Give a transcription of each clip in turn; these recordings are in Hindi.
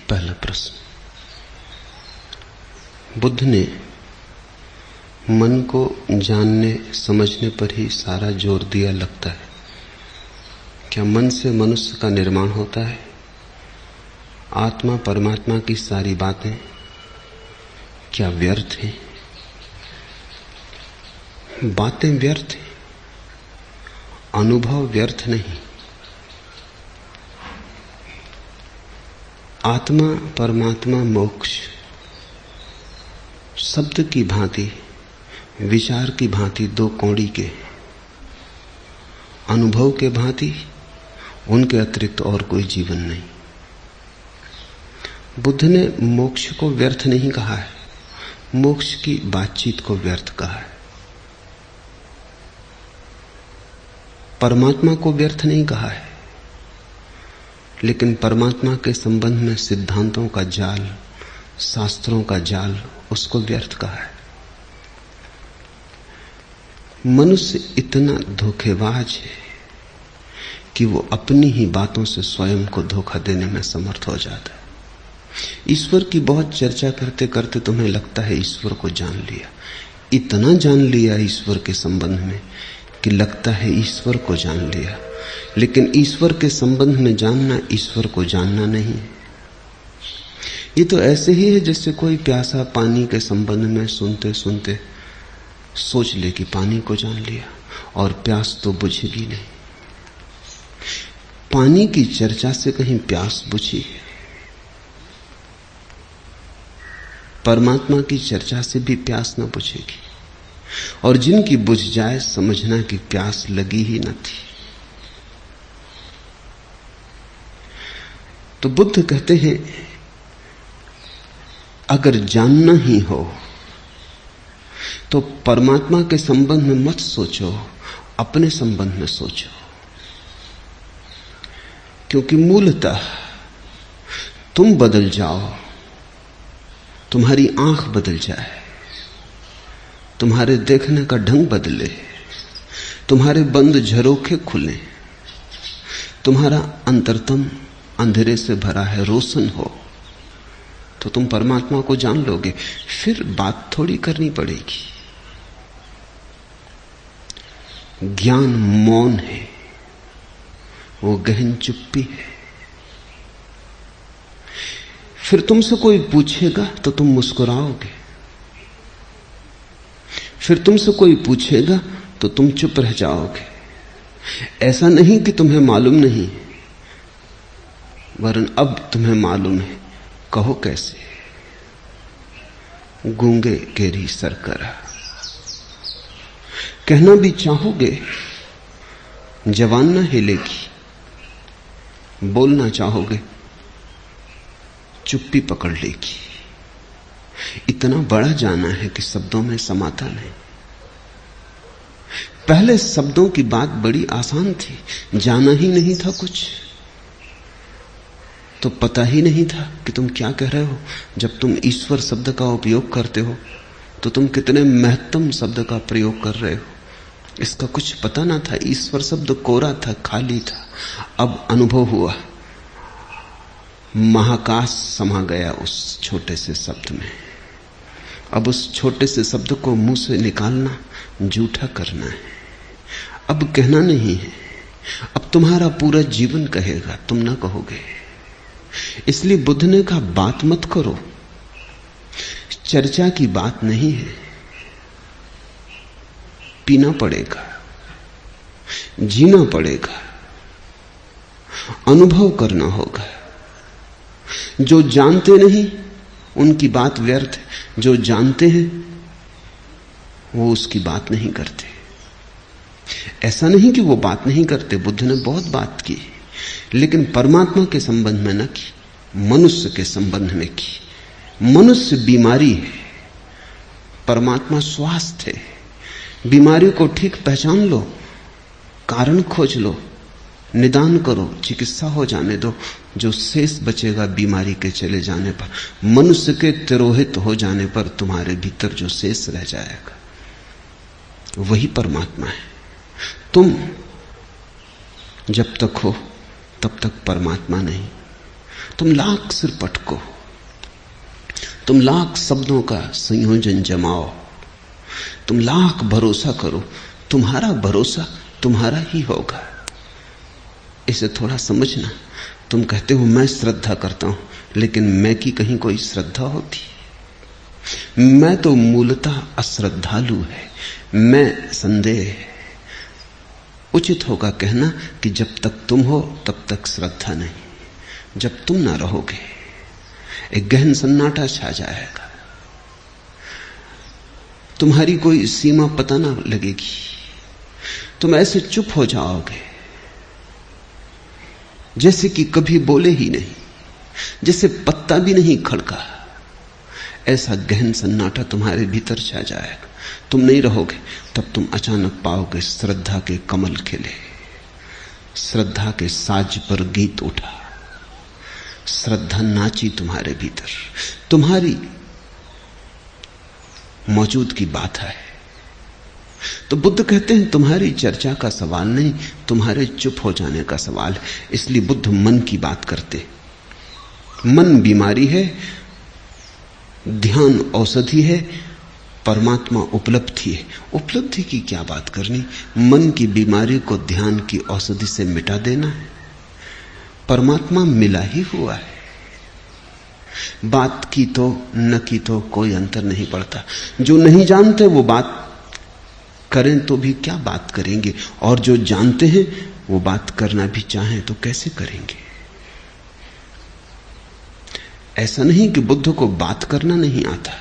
पहला प्रश्न, बुद्ध ने मन को जानने समझने पर ही सारा जोर दिया लगता है। क्या मन से मनुष्य का निर्माण होता है? आत्मा परमात्मा की सारी बातें क्या व्यर्थ हैं? बातें व्यर्थ हैं, अनुभव व्यर्थ नहीं। आत्मा परमात्मा मोक्ष शब्द की भांति, विचार की भांति दो कौड़ी के, अनुभव के भांति उनके अतिरिक्त और कोई जीवन नहीं। बुद्ध ने मोक्ष को व्यर्थ नहीं कहा है, मोक्ष की बातचीत को व्यर्थ कहा है। परमात्मा को व्यर्थ नहीं कहा है, लेकिन परमात्मा के संबंध में सिद्धांतों का जाल, शास्त्रों का जाल, उसको व्यर्थ कहा है। मनुष्य इतना धोखेबाज है कि वो अपनी ही बातों से स्वयं को धोखा देने में समर्थ हो जाता है। ईश्वर की बहुत चर्चा करते करते तुम्हें लगता है ईश्वर को जान लिया, इतना जान लिया ईश्वर के संबंध में कि लगता है ईश्वर को जान लिया, लेकिन ईश्वर के संबंध में जानना ईश्वर को जानना नहीं है। ये तो ऐसे ही है जैसे कोई प्यासा पानी के संबंध में सुनते सुनते सोच ले कि पानी को जान लिया, और प्यास तो बुझेगी नहीं। पानी की चर्चा से कहीं प्यास बुझी है? परमात्मा की चर्चा से भी प्यास न बुझेगी, और जिनकी बुझ जाए समझना कि प्यास लगी ही न थी। तो बुद्ध कहते हैं, अगर जानना ही हो तो परमात्मा के संबंध में मत सोचो, अपने संबंध में सोचो। क्योंकि मूलतः तुम बदल जाओ, तुम्हारी आंख बदल जाए, तुम्हारे देखने का ढंग बदले, तुम्हारे बंद झरोखे खुले, तुम्हारा अंतरतम अंधेरे से भरा है रोशन हो, तो तुम परमात्मा को जान लोगे। फिर बात थोड़ी करनी पड़ेगी। ज्ञान मौन है, वो गहन चुप्पी है। फिर तुमसे कोई पूछेगा तो तुम मुस्कुराओगे, फिर तुमसे कोई पूछेगा तो तुम चुप रह जाओगे। ऐसा नहीं कि तुम्हें मालूम नहीं, वरन अब तुम्हें मालूम है। कहो कैसे? गूंगे केरी सरकरा। कहना भी चाहोगे, जबान न हिलेगी। बोलना चाहोगे, चुप्पी पकड़ लेगी। इतना बड़ा जाना है कि शब्दों में समाता नहीं। पहले शब्दों की बात बड़ी आसान थी, जाना ही नहीं था कुछ, तो पता ही नहीं था कि तुम क्या कह रहे हो। जब तुम ईश्वर शब्द का उपयोग करते हो तो तुम कितने महत्तम शब्द का प्रयोग कर रहे हो, इसका कुछ पता ना था। ईश्वर शब्द कोरा था, खाली था। अब अनुभव हुआ, महाकाश समा गया उस छोटे से शब्द में। अब उस छोटे से शब्द को मुंह से निकालना झूठा करना है। अब कहना नहीं है, अब तुम्हारा पूरा जीवन कहेगा, तुम ना कहोगे। इसलिए बुद्ध ने कहा, बात मत करो। चर्चा की बात नहीं है, पीना पड़ेगा, जीना पड़ेगा, अनुभव करना होगा। जो जानते नहीं उनकी बात व्यर्थ है, जो जानते हैं वो उसकी बात नहीं करते। ऐसा नहीं कि वो बात नहीं करते, बुद्ध ने बहुत बात की, लेकिन परमात्मा के संबंध में न की, मनुष्य के संबंध में की। मनुष्य बीमारी है, परमात्मा स्वास्थ्य है। बीमारी को ठीक पहचान लो, कारण खोज लो, निदान करो, चिकित्सा हो जाने दो। जो शेष बचेगा बीमारी के चले जाने पर, मनुष्य के तिरोहित हो जाने पर, तुम्हारे भीतर जो शेष रह जाएगा वही परमात्मा है। तुम जब तक हो तब तक परमात्मा नहीं। तुम लाख सिर पटको, तुम लाख शब्दों का संयोजन जमाओ, तुम लाख भरोसा करो, तुम्हारा भरोसा तुम्हारा ही होगा। इसे थोड़ा समझना। तुम कहते हो मैं श्रद्धा करता हूं, लेकिन मैं की कहीं कोई श्रद्धा होती? मैं तो मूलतः अश्रद्धालु है, मैं संदेह है। उचित होगा कहना कि जब तक तुम हो तब तक श्रद्धा नहीं, जब तुम ना रहोगे एक गहन सन्नाटा छा जाएगा, तुम्हारी कोई सीमा पता ना लगेगी, तुम ऐसे चुप हो जाओगे जैसे कि कभी बोले ही नहीं, जैसे पत्ता भी नहीं खड़का। ऐसा गहन सन्नाटा तुम्हारे भीतर छा जाएगा, तुम नहीं रहोगे। तब तुम अचानक पाओगे श्रद्धा के कमल खिले, श्रद्धा के साज पर गीत उठा, श्रद्धा नाची तुम्हारे भीतर। तुम्हारी मौजूद की बात है। तो बुद्ध कहते हैं तुम्हारी चर्चा का सवाल नहीं, तुम्हारे चुप हो जाने का सवाल है। इसलिए बुद्ध मन की बात करते। मन बीमारी है, ध्यान औषधि है, परमात्मा उपलब्धि है। उपलब्धि की क्या बात करनी, मन की बीमारी को ध्यान की औषधि से मिटा देना है। परमात्मा मिला ही हुआ है, बात की तो न की तो कोई अंतर नहीं पड़ता। जो नहीं जानते वो बात करें तो भी क्या बात करेंगे, और जो जानते हैं वो बात करना भी चाहें तो कैसे करेंगे। ऐसा नहीं कि बुद्ध को बात करना नहीं आता,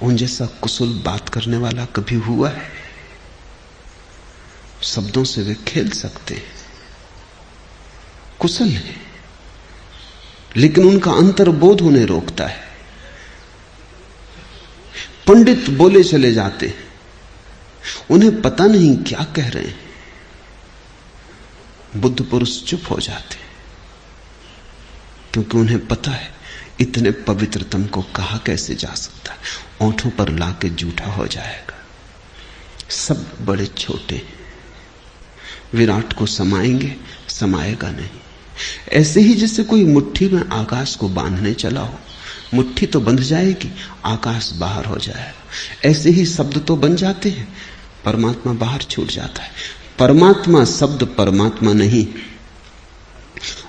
उन जैसा कुशल बात करने वाला कभी हुआ है? शब्दों से वे खेल सकते हैं, कुशल है, लेकिन उनका अंतर्बोध उन्हें रोकता है। पंडित बोले चले जाते, उन्हें पता नहीं क्या कह रहे हैं। बुद्ध पुरुष चुप हो जाते, क्योंकि उन्हें पता है इतने पवित्रतम को कहा कैसे जा सकता है, ओंठों पर लाके जूठा हो जाएगा। सब बड़े छोटे हैं, विराट को समाएंगे, समाएगा नहीं। ऐसे ही जैसे कोई मुट्ठी में आकाश को बांधने चला हो, मुट्ठी तो बंध जाएगी, आकाश बाहर हो जाएगा। ऐसे ही शब्द तो बन जाते हैं, परमात्मा बाहर छूट जाता है। परमात्मा शब्द परमात्मा नहीं,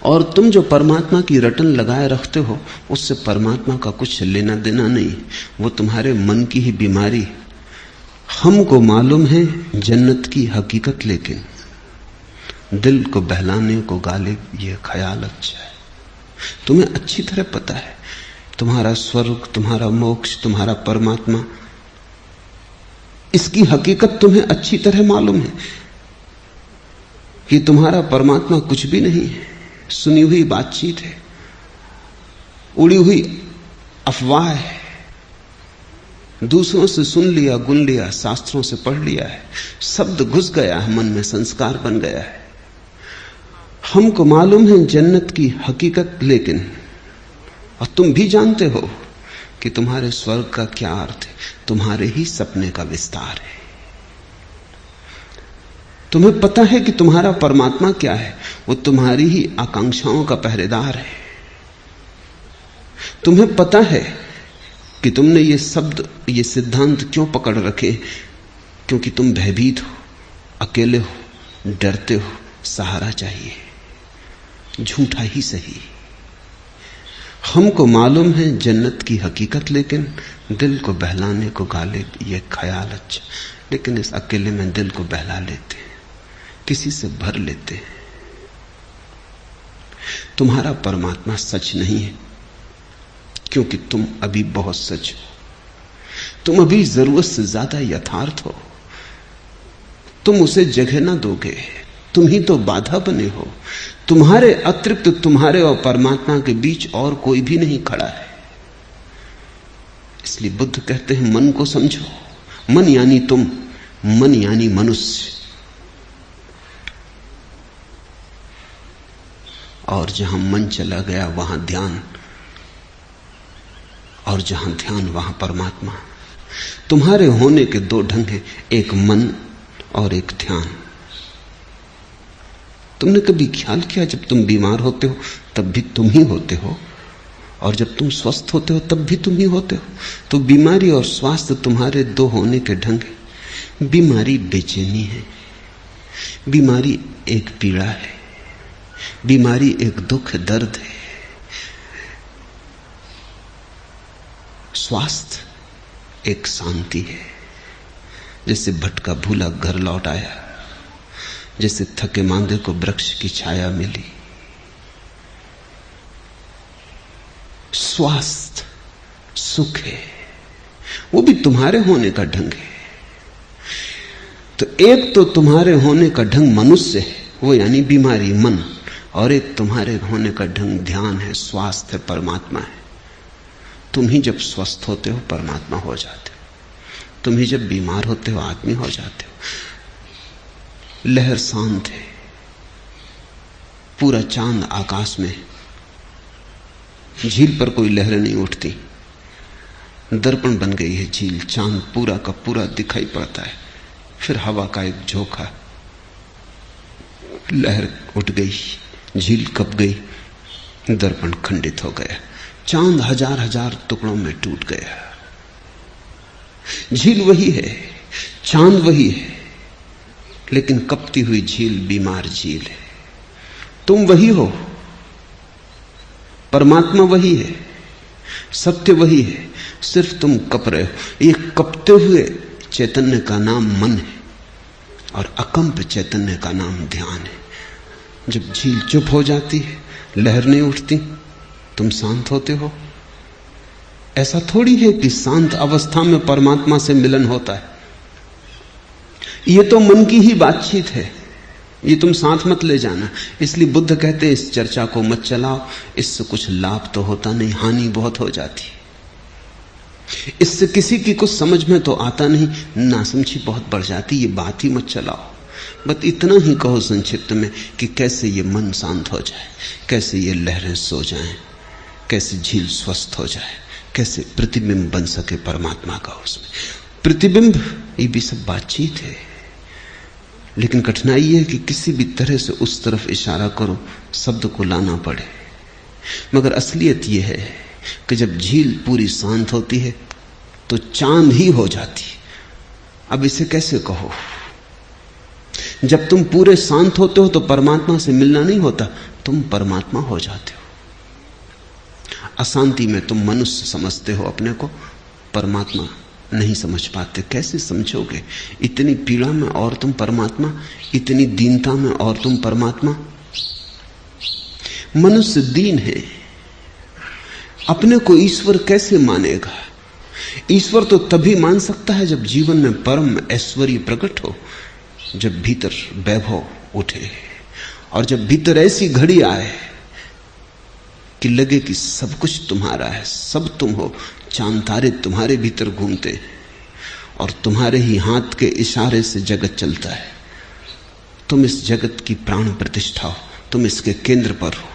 और तुम जो परमात्मा की रटन लगाए रखते हो उससे परमात्मा का कुछ लेना देना नहीं, वो तुम्हारे मन की ही बीमारी। हमको मालूम है जन्नत की हकीकत, लेकिन दिल को बहलाने को गालिब ये ख्याल अच्छा है। तुम्हें अच्छी तरह पता है तुम्हारा स्वर्ग, तुम्हारा मोक्ष, तुम्हारा परमात्मा, इसकी हकीकत तुम्हें अच्छी तरह मालूम है कि तुम्हारा परमात्मा कुछ भी नहीं है, सुनी हुई बातचीत है, उड़ी हुई अफवाह है, दूसरों से सुन लिया, गुन लिया, शास्त्रों से पढ़ लिया है, शब्द घुस गया है मन में, संस्कार बन गया है। हमको मालूम है जन्नत की हकीकत, लेकिन और तुम भी जानते हो कि तुम्हारे स्वर्ग का क्या अर्थ है, तुम्हारे ही सपने का विस्तार है। तुम्हें पता है कि तुम्हारा परमात्मा क्या है, वो तुम्हारी ही आकांक्षाओं का पहरेदार है। तुम्हें पता है कि तुमने ये शब्द, ये सिद्धांत क्यों पकड़ रखे, क्योंकि तुम भयभीत हो, अकेले हो, डरते हो, सहारा चाहिए। झूठा ही सही। हमको मालूम है जन्नत की हकीकत, लेकिन दिल को बहलाने को गालिब ये ख्याल अच्छा। लेकिन इस अकेले में दिल को बहला लेते हैं, किसी से भर लेते हैं। तुम्हारा परमात्मा सच नहीं है, क्योंकि तुम अभी बहुत सच हो। तुम अभी जरूरत से ज्यादा यथार्थ हो। तुम उसे जगह ना दोगे, तुम ही तो बाधा बने हो। तुम्हारे अतिरिक्त तुम्हारे और परमात्मा के बीच और कोई भी नहीं खड़ा है। इसलिए बुद्ध कहते हैं मन को समझो। मन यानी तुम, मन यानी मनुष्य। और जहां मन चला गया वहां ध्यान, और जहां ध्यान वहां परमात्मा। तुम्हारे होने के दो ढंग हैं, एक मन और एक ध्यान। तुमने कभी ख्याल किया जब तुम बीमार होते हो तब भी तुम ही होते हो, और जब तुम स्वस्थ होते हो तब भी तुम ही होते हो। तो बीमारी और स्वास्थ्य तुम्हारे दो होने के ढंग है। बीमारी बेचैनी है, बीमारी एक पीड़ा है, बीमारी एक दुख दर्द है। स्वास्थ्य एक शांति है, जैसे भटका भूला घर लौट आया, जैसे थके मांदे को वृक्ष की छाया मिली। स्वास्थ्य सुख है, वो भी तुम्हारे होने का ढंग है। तो एक तो तुम्हारे होने का ढंग मनुष्य है, वो यानी बीमारी मन, और एक तुम्हारे होने का ढंग ध्यान है, स्वास्थ्य है, परमात्मा है। तुम ही जब स्वस्थ होते हो परमात्मा हो जाते हो, तुम ही जब बीमार होते हो आदमी हो जाते हो। लहर शांत है, पूरा चांद आकाश में, झील पर कोई लहरें नहीं उठती, दर्पण बन गई है झील, चांद पूरा का पूरा दिखाई पड़ता है। फिर हवा का एक झोंका, लहर उठ गई, झील कप गई, दर्पण खंडित हो गया, चांद हजार हजार टुकड़ों में टूट गया। झील वही है, चांद वही है, लेकिन कपती हुई झील बीमार झील है। तुम वही हो, परमात्मा वही है, सत्य वही है, सिर्फ तुम कप रहे हो। ये कपते हुए चैतन्य का नाम मन है, और अकंप चैतन्य का नाम ध्यान है। जब झील चुप हो जाती है, लहर नहीं उठती, तुम शांत होते हो। ऐसा थोड़ी है कि शांत अवस्था में परमात्मा से मिलन होता है। ये तो मन की ही बातचीत है, ये तुम साथ मत ले जाना। इसलिए बुद्ध कहते हैं इस चर्चा को मत चलाओ, इससे कुछ लाभ तो होता नहीं, हानि बहुत हो जाती है। इससे किसी की कुछ समझ में तो आता नहीं, नासमझी बहुत बढ़ जाती। ये बात ही मत चलाओ। बस इतना ही कहो संक्षिप्त में कि कैसे ये मन शांत हो जाए, कैसे ये लहरें सो जाएं, कैसे झील स्वस्थ हो जाए, कैसे प्रतिबिंब बन सके परमात्मा का उसमें। प्रतिबिंब ये भी सब बातचीत है, लेकिन कठिनाई है कि किसी भी तरह से उस तरफ इशारा करो, शब्द को लाना पड़े। मगर असलियत यह है कि जब झील पूरी शांत होती है तो चांद ही हो जाती। अब इसे कैसे कहो? जब तुम पूरे शांत होते हो तो परमात्मा से मिलना नहीं होता, तुम परमात्मा हो जाते हो। अशांति में तुम मनुष्य समझते हो अपने को, परमात्मा नहीं समझ पाते। कैसे समझोगे? इतनी पीड़ा में और तुम परमात्मा, इतनी दीनता में और तुम परमात्मा। मनुष्य दीन है, अपने को ईश्वर कैसे मानेगा? ईश्वर तो तभी मान सकता है जब जीवन में परम ऐश्वर्य प्रकट हो, जब भीतर वैभव उठे, और जब भीतर ऐसी घड़ी आए कि लगे कि सब कुछ तुम्हारा है, सब तुम हो। चांद तारे तुम्हारे भीतर घूमते और तुम्हारे ही हाथ के इशारे से जगत चलता है। तुम इस जगत की प्राण प्रतिष्ठा हो, तुम इसके केंद्र पर हो।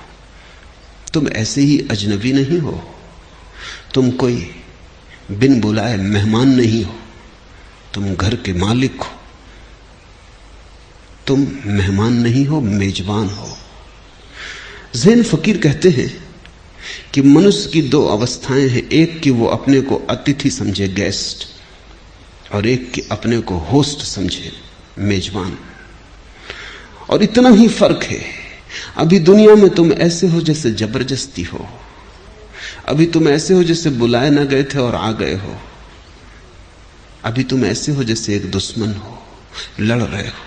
तुम ऐसे ही अजनबी नहीं हो, तुम कोई बिन बुलाए मेहमान नहीं हो, तुम घर के मालिक हो। तुम मेहमान नहीं हो, मेजबान हो। ज़ैन फकीर कहते हैं कि मनुष्य की दो अवस्थाएं हैं, एक कि वो अपने को अतिथि समझे, गेस्ट, और एक कि अपने को होस्ट समझे, मेजबान। और इतना ही फर्क है। अभी दुनिया में तुम ऐसे हो जैसे जबरदस्ती हो, अभी तुम ऐसे हो जैसे बुलाए ना गए थे और आ गए हो, अभी तुम ऐसे हो जैसे एक दुश्मन हो, लड़ रहे हो।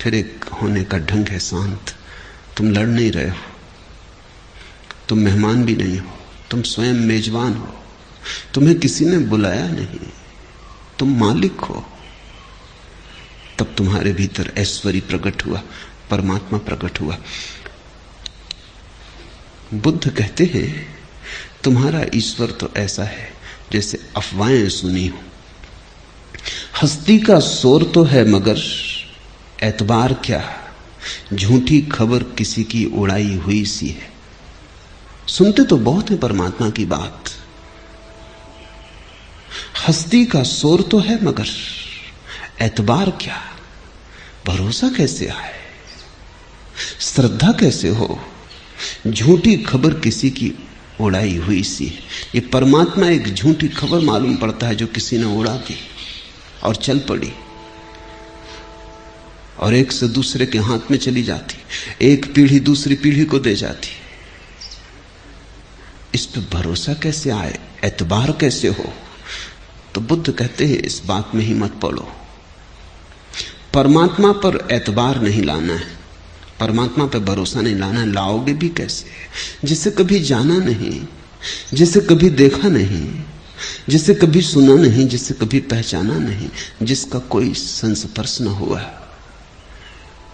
फिर एक होने का ढंग है शांत, तुम लड़ नहीं रहे हो, तुम मेहमान भी नहीं हो, तुम स्वयं मेजबान हो। तुम्हें किसी ने बुलाया नहीं, तुम मालिक हो। तब तुम्हारे भीतर ऐश्वर्य प्रकट हुआ, परमात्मा प्रकट हुआ। बुद्ध कहते हैं तुम्हारा ईश्वर तो ऐसा है जैसे अफवाहें सुनी हो। हस्ती का शोर तो है मगर एतबार क्या, झूठी खबर किसी की उड़ाई हुई सी है। सुनते तो बहुत है परमात्मा की बात। हस्ती का शोर तो है मगर एतबार क्या, भरोसा कैसे आए? श्रद्धा कैसे हो? झूठी खबर किसी की उड़ाई हुई सी है। ये परमात्मा एक झूठी खबर मालूम पड़ता है जो किसी ने उड़ा दी और चल पड़ी और एक से दूसरे के हाथ में चली जाती, एक पीढ़ी दूसरी पीढ़ी को दे जाती। इस पे भरोसा कैसे आए, एतबार कैसे हो? तो बुद्ध कहते हैं इस बात में ही मत पड़ो। परमात्मा पर एतबार नहीं लाना है, परमात्मा पे भरोसा नहीं लाना है। लाओगे भी कैसे? जिसे कभी जाना नहीं, जिसे कभी देखा नहीं, जिसे कभी सुना नहीं, जिसे कभी पहचाना नहीं, जिसका कोई संस्पर्श न हुआ,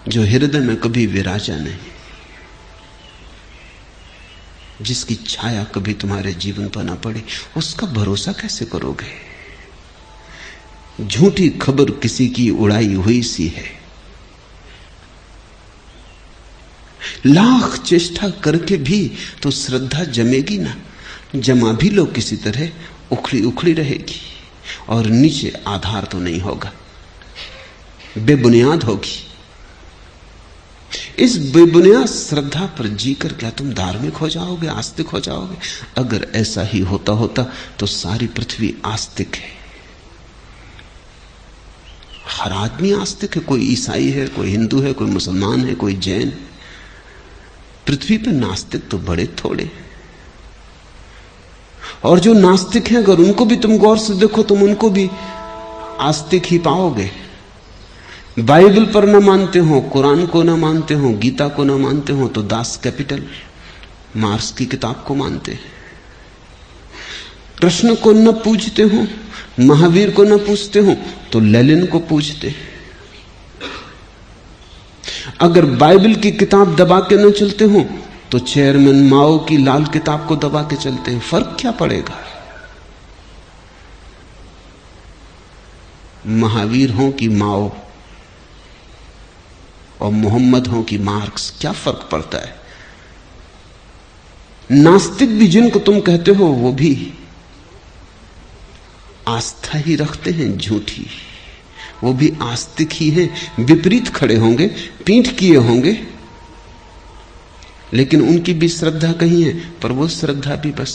जो हृदय में कभी विराजा नहीं, जिसकी छाया कभी तुम्हारे जीवन पर न पड़ी, उसका भरोसा कैसे करोगे? झूठी खबर किसी की उड़ाई हुई सी है। लाख चेष्टा करके भी तो श्रद्धा जमेगी ना। जमा भी लो किसी तरह, उखड़ी उखड़ी रहेगी और नीचे आधार तो नहीं होगा, बेबुनियाद होगी। इस बेबुनियाद श्रद्धा पर जीकर क्या तुम धार्मिक हो जाओगे, आस्तिक हो जाओगे? अगर ऐसा ही होता तो सारी पृथ्वी आस्तिक है। हर आदमी आस्तिक है, कोई ईसाई है, कोई हिंदू है, कोई मुसलमान है, कोई जैन। पृथ्वी पर नास्तिक तो बड़े थोड़े। और जो नास्तिक हैं, अगर उनको भी तुम गौर से देखो, तुम उनको भी आस्तिक ही पाओगे। बाइबल पर न मानते हो, कुरान को न मानते हो, गीता को न मानते हो तो दास कैपिटल मार्क्स की किताब को मानते हैं। कृष्ण को न पूजते हो, महावीर को न पूजते हो तो लेनिन को पूजते। अगर बाइबल की किताब दबा के न चलते हो तो चेयरमैन माओ की लाल किताब को दबा के चलते हैं। फर्क क्या पड़ेगा? महावीर हो कि माओ और मोहम्मद हो कि मार्क्स, क्या फर्क पड़ता है? नास्तिक भी जिनको तुम कहते हो वो भी आस्था ही रखते हैं झूठी, वो भी आस्तिक ही हैं। विपरीत खड़े होंगे, पीठ किए होंगे, लेकिन उनकी भी श्रद्धा कहीं है, पर वो श्रद्धा भी बस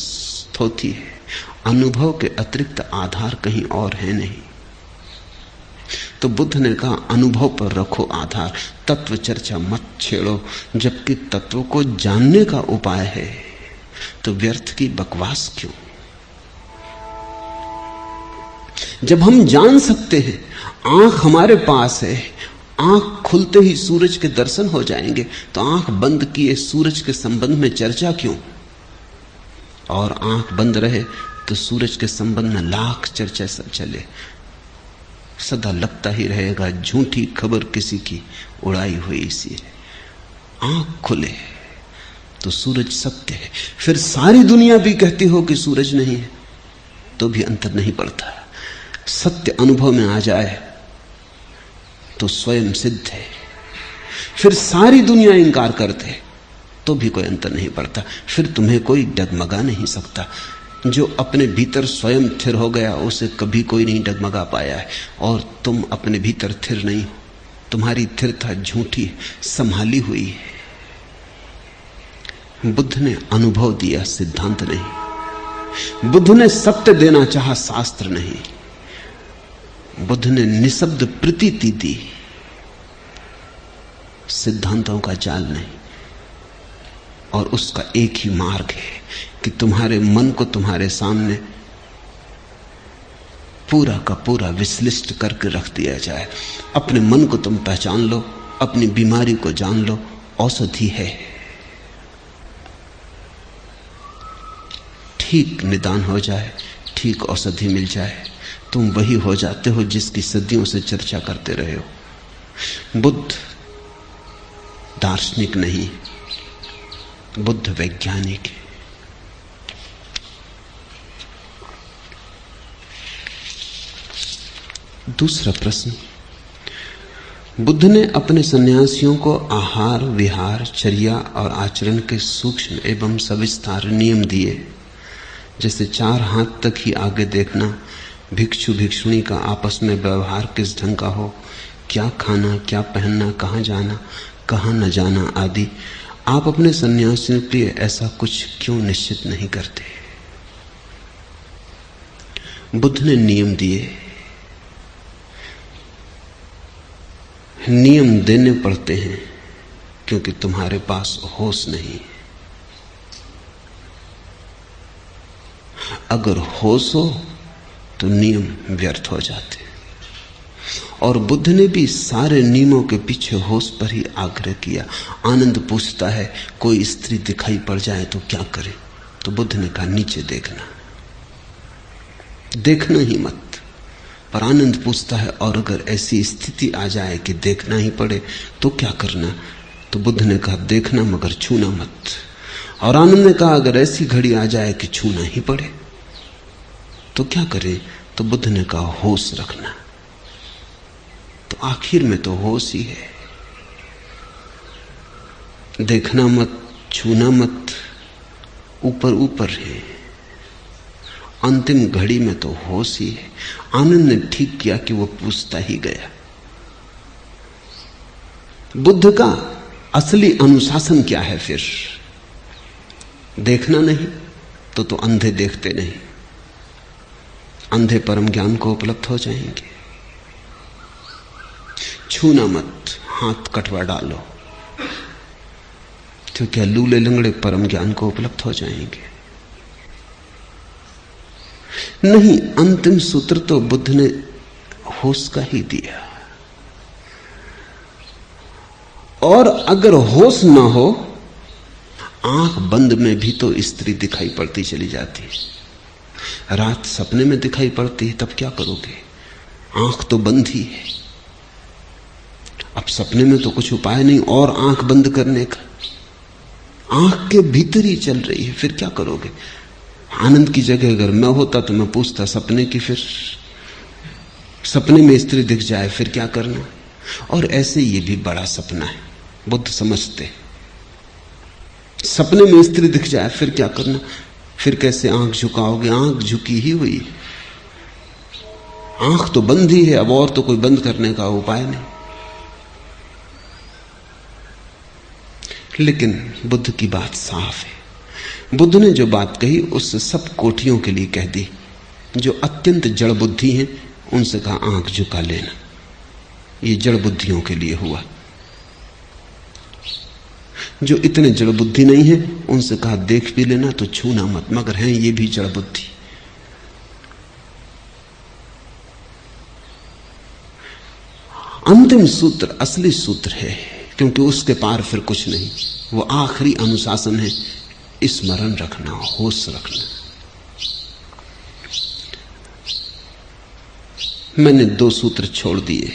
थोथी है। अनुभव के अतिरिक्त आधार कहीं और है नहीं। तो बुद्ध ने कहा अनुभव पर रखो आधार, तत्व चर्चा मत छेड़ो। जबकि तत्व को जानने का उपाय है तो व्यर्थ की बकवास क्यों? जब हम जान सकते हैं, आंख हमारे पास है, आंख खुलते ही सूरज के दर्शन हो जाएंगे, तो आंख बंद किए सूरज के संबंध में चर्चा क्यों? और आंख बंद रहे तो सूरज के संबंध में लाख चर्चा चले, सदा लगता ही रहेगा झूठी खबर किसी की उड़ाई हुई सी है। आंख खुले तो सूरज सत्य है। फिर सारी दुनिया भी कहती हो कि सूरज नहीं है तो भी अंतर नहीं पड़ता। सत्य अनुभव में आ जाए तो स्वयं सिद्ध है। फिर सारी दुनिया इंकार करते तो भी कोई अंतर नहीं पड़ता। फिर तुम्हें कोई डगमगा नहीं सकता। जो अपने भीतर स्वयं थिर हो गया उसे कभी कोई नहीं डगमगा पाया है, और तुम अपने भीतर थिर नहीं हो। तुम्हारी थिरता झूठी है, संभाली हुई है। बुद्ध ने अनुभव दिया, सिद्धांत नहीं। बुद्ध ने सत्य देना चाहा, शास्त्र नहीं। बुद्ध ने निशब्द प्रतीति दी, सिद्धांतों का जाल नहीं। और उसका एक ही मार्ग है कि तुम्हारे मन को तुम्हारे सामने पूरा का पूरा विश्लिष्ट करके रख दिया जाए। अपने मन को तुम पहचान लो, अपनी बीमारी को जान लो, औषधि है। ठीक निदान हो जाए, ठीक औषधि मिल जाए, तुम वही हो जाते हो जिसकी सदियों से चर्चा करते रहे हो। बुद्ध दार्शनिक नहीं, बुद्ध वैज्ञानिक है। दूसरा प्रश्न, बुद्ध ने अपने सन्यासियों को आहार, विहार, चर्या और आचरण के सूक्ष्म एवं सविस्तार नियम दिए, जैसे 4 हाथ तक ही आगे देखना, भिक्षु भिक्षुणी का आपस में व्यवहार किस ढंग का हो, क्या खाना, क्या पहनना, कहाँ जाना, कहाँ न जाना आदि, आप अपने सन्यासियों के लिए ऐसा कुछ क्यों निश्चित नहीं करते? बुद्ध ने नियम दिए, नियम देने पड़ते हैं क्योंकि तुम्हारे पास होश नहीं। अगर होश हो तो नियम व्यर्थ हो जाते। और बुद्ध ने भी सारे नियमों के पीछे होश पर ही आग्रह किया। आनंद पूछता है कोई स्त्री दिखाई पड़ जाए तो क्या करे? तो बुद्ध ने कहा नीचे देखना, देखना ही मत। पर आनंद पूछता है और अगर ऐसी स्थिति आ जाए कि देखना ही पड़े तो क्या करना? तो बुद्ध ने कहा देखना मगर छूना मत। और आनंद ने कहा अगर ऐसी घड़ी आ जाए कि छूना ही पड़े तो क्या करें? तो बुद्ध ने कहा होश रखना। तो आखिर में तो होश ही है। देखना मत, छूना मत, ऊपर ऊपर है। अंतिम घड़ी में तो होश ही है। आनंद ने ठीक किया कि वो पूछता ही गया। बुद्ध का असली अनुशासन क्या है फिर? देखना नहीं तो अंधे देखते नहीं, अंधे परम ज्ञान को उपलब्ध हो जाएंगे। छूना मत, हाथ कटवा डालो तो क्या लूले लंगड़े परम ज्ञान को उपलब्ध हो जाएंगे? नहीं, अंतिम सूत्र तो बुद्ध ने होश का ही दिया। और अगर होश ना हो, आंख बंद में भी तो स्त्री दिखाई पड़ती चली जाती है। रात सपने में दिखाई पड़ती है, तब क्या करोगे? आंख तो बंद ही है। अब सपने में तो कुछ उपाय नहीं और आंख बंद करने का, आंख के भीतर ही चल रही है, फिर क्या करोगे? आनंद की जगह अगर मैं होता तो मैं पूछता सपने की, फिर सपने में स्त्री दिख जाए फिर क्या करना? और ऐसे ये भी बड़ा सपना है, बुद्ध समझते। सपने में स्त्री दिख जाए फिर क्या करना? फिर कैसे आंख झुकाओगे? आंख झुकी ही हुई, आंख तो बंद ही है, अब और तो कोई बंद करने का उपाय नहीं। लेकिन बुद्ध की बात साफ है। बुद्ध ने जो बात कही उससे सब कोठियों के लिए कह दी। जो अत्यंत जड़ बुद्धि हैं उनसे कहा आंख झुका लेना, ये जड़ बुद्धियों के लिए हुआ। जो इतने जड़ बुद्धि नहीं है उनसे कहा देख भी लेना तो छूना मत, मगर हैं ये भी जड़ बुद्धि। अंतिम सूत्र असली सूत्र है, क्योंकि उसके पार फिर कुछ नहीं। वो आखिरी अनुशासन है, स्मरण रखना, होश रखना। मैंने 2 सूत्र छोड़ दिए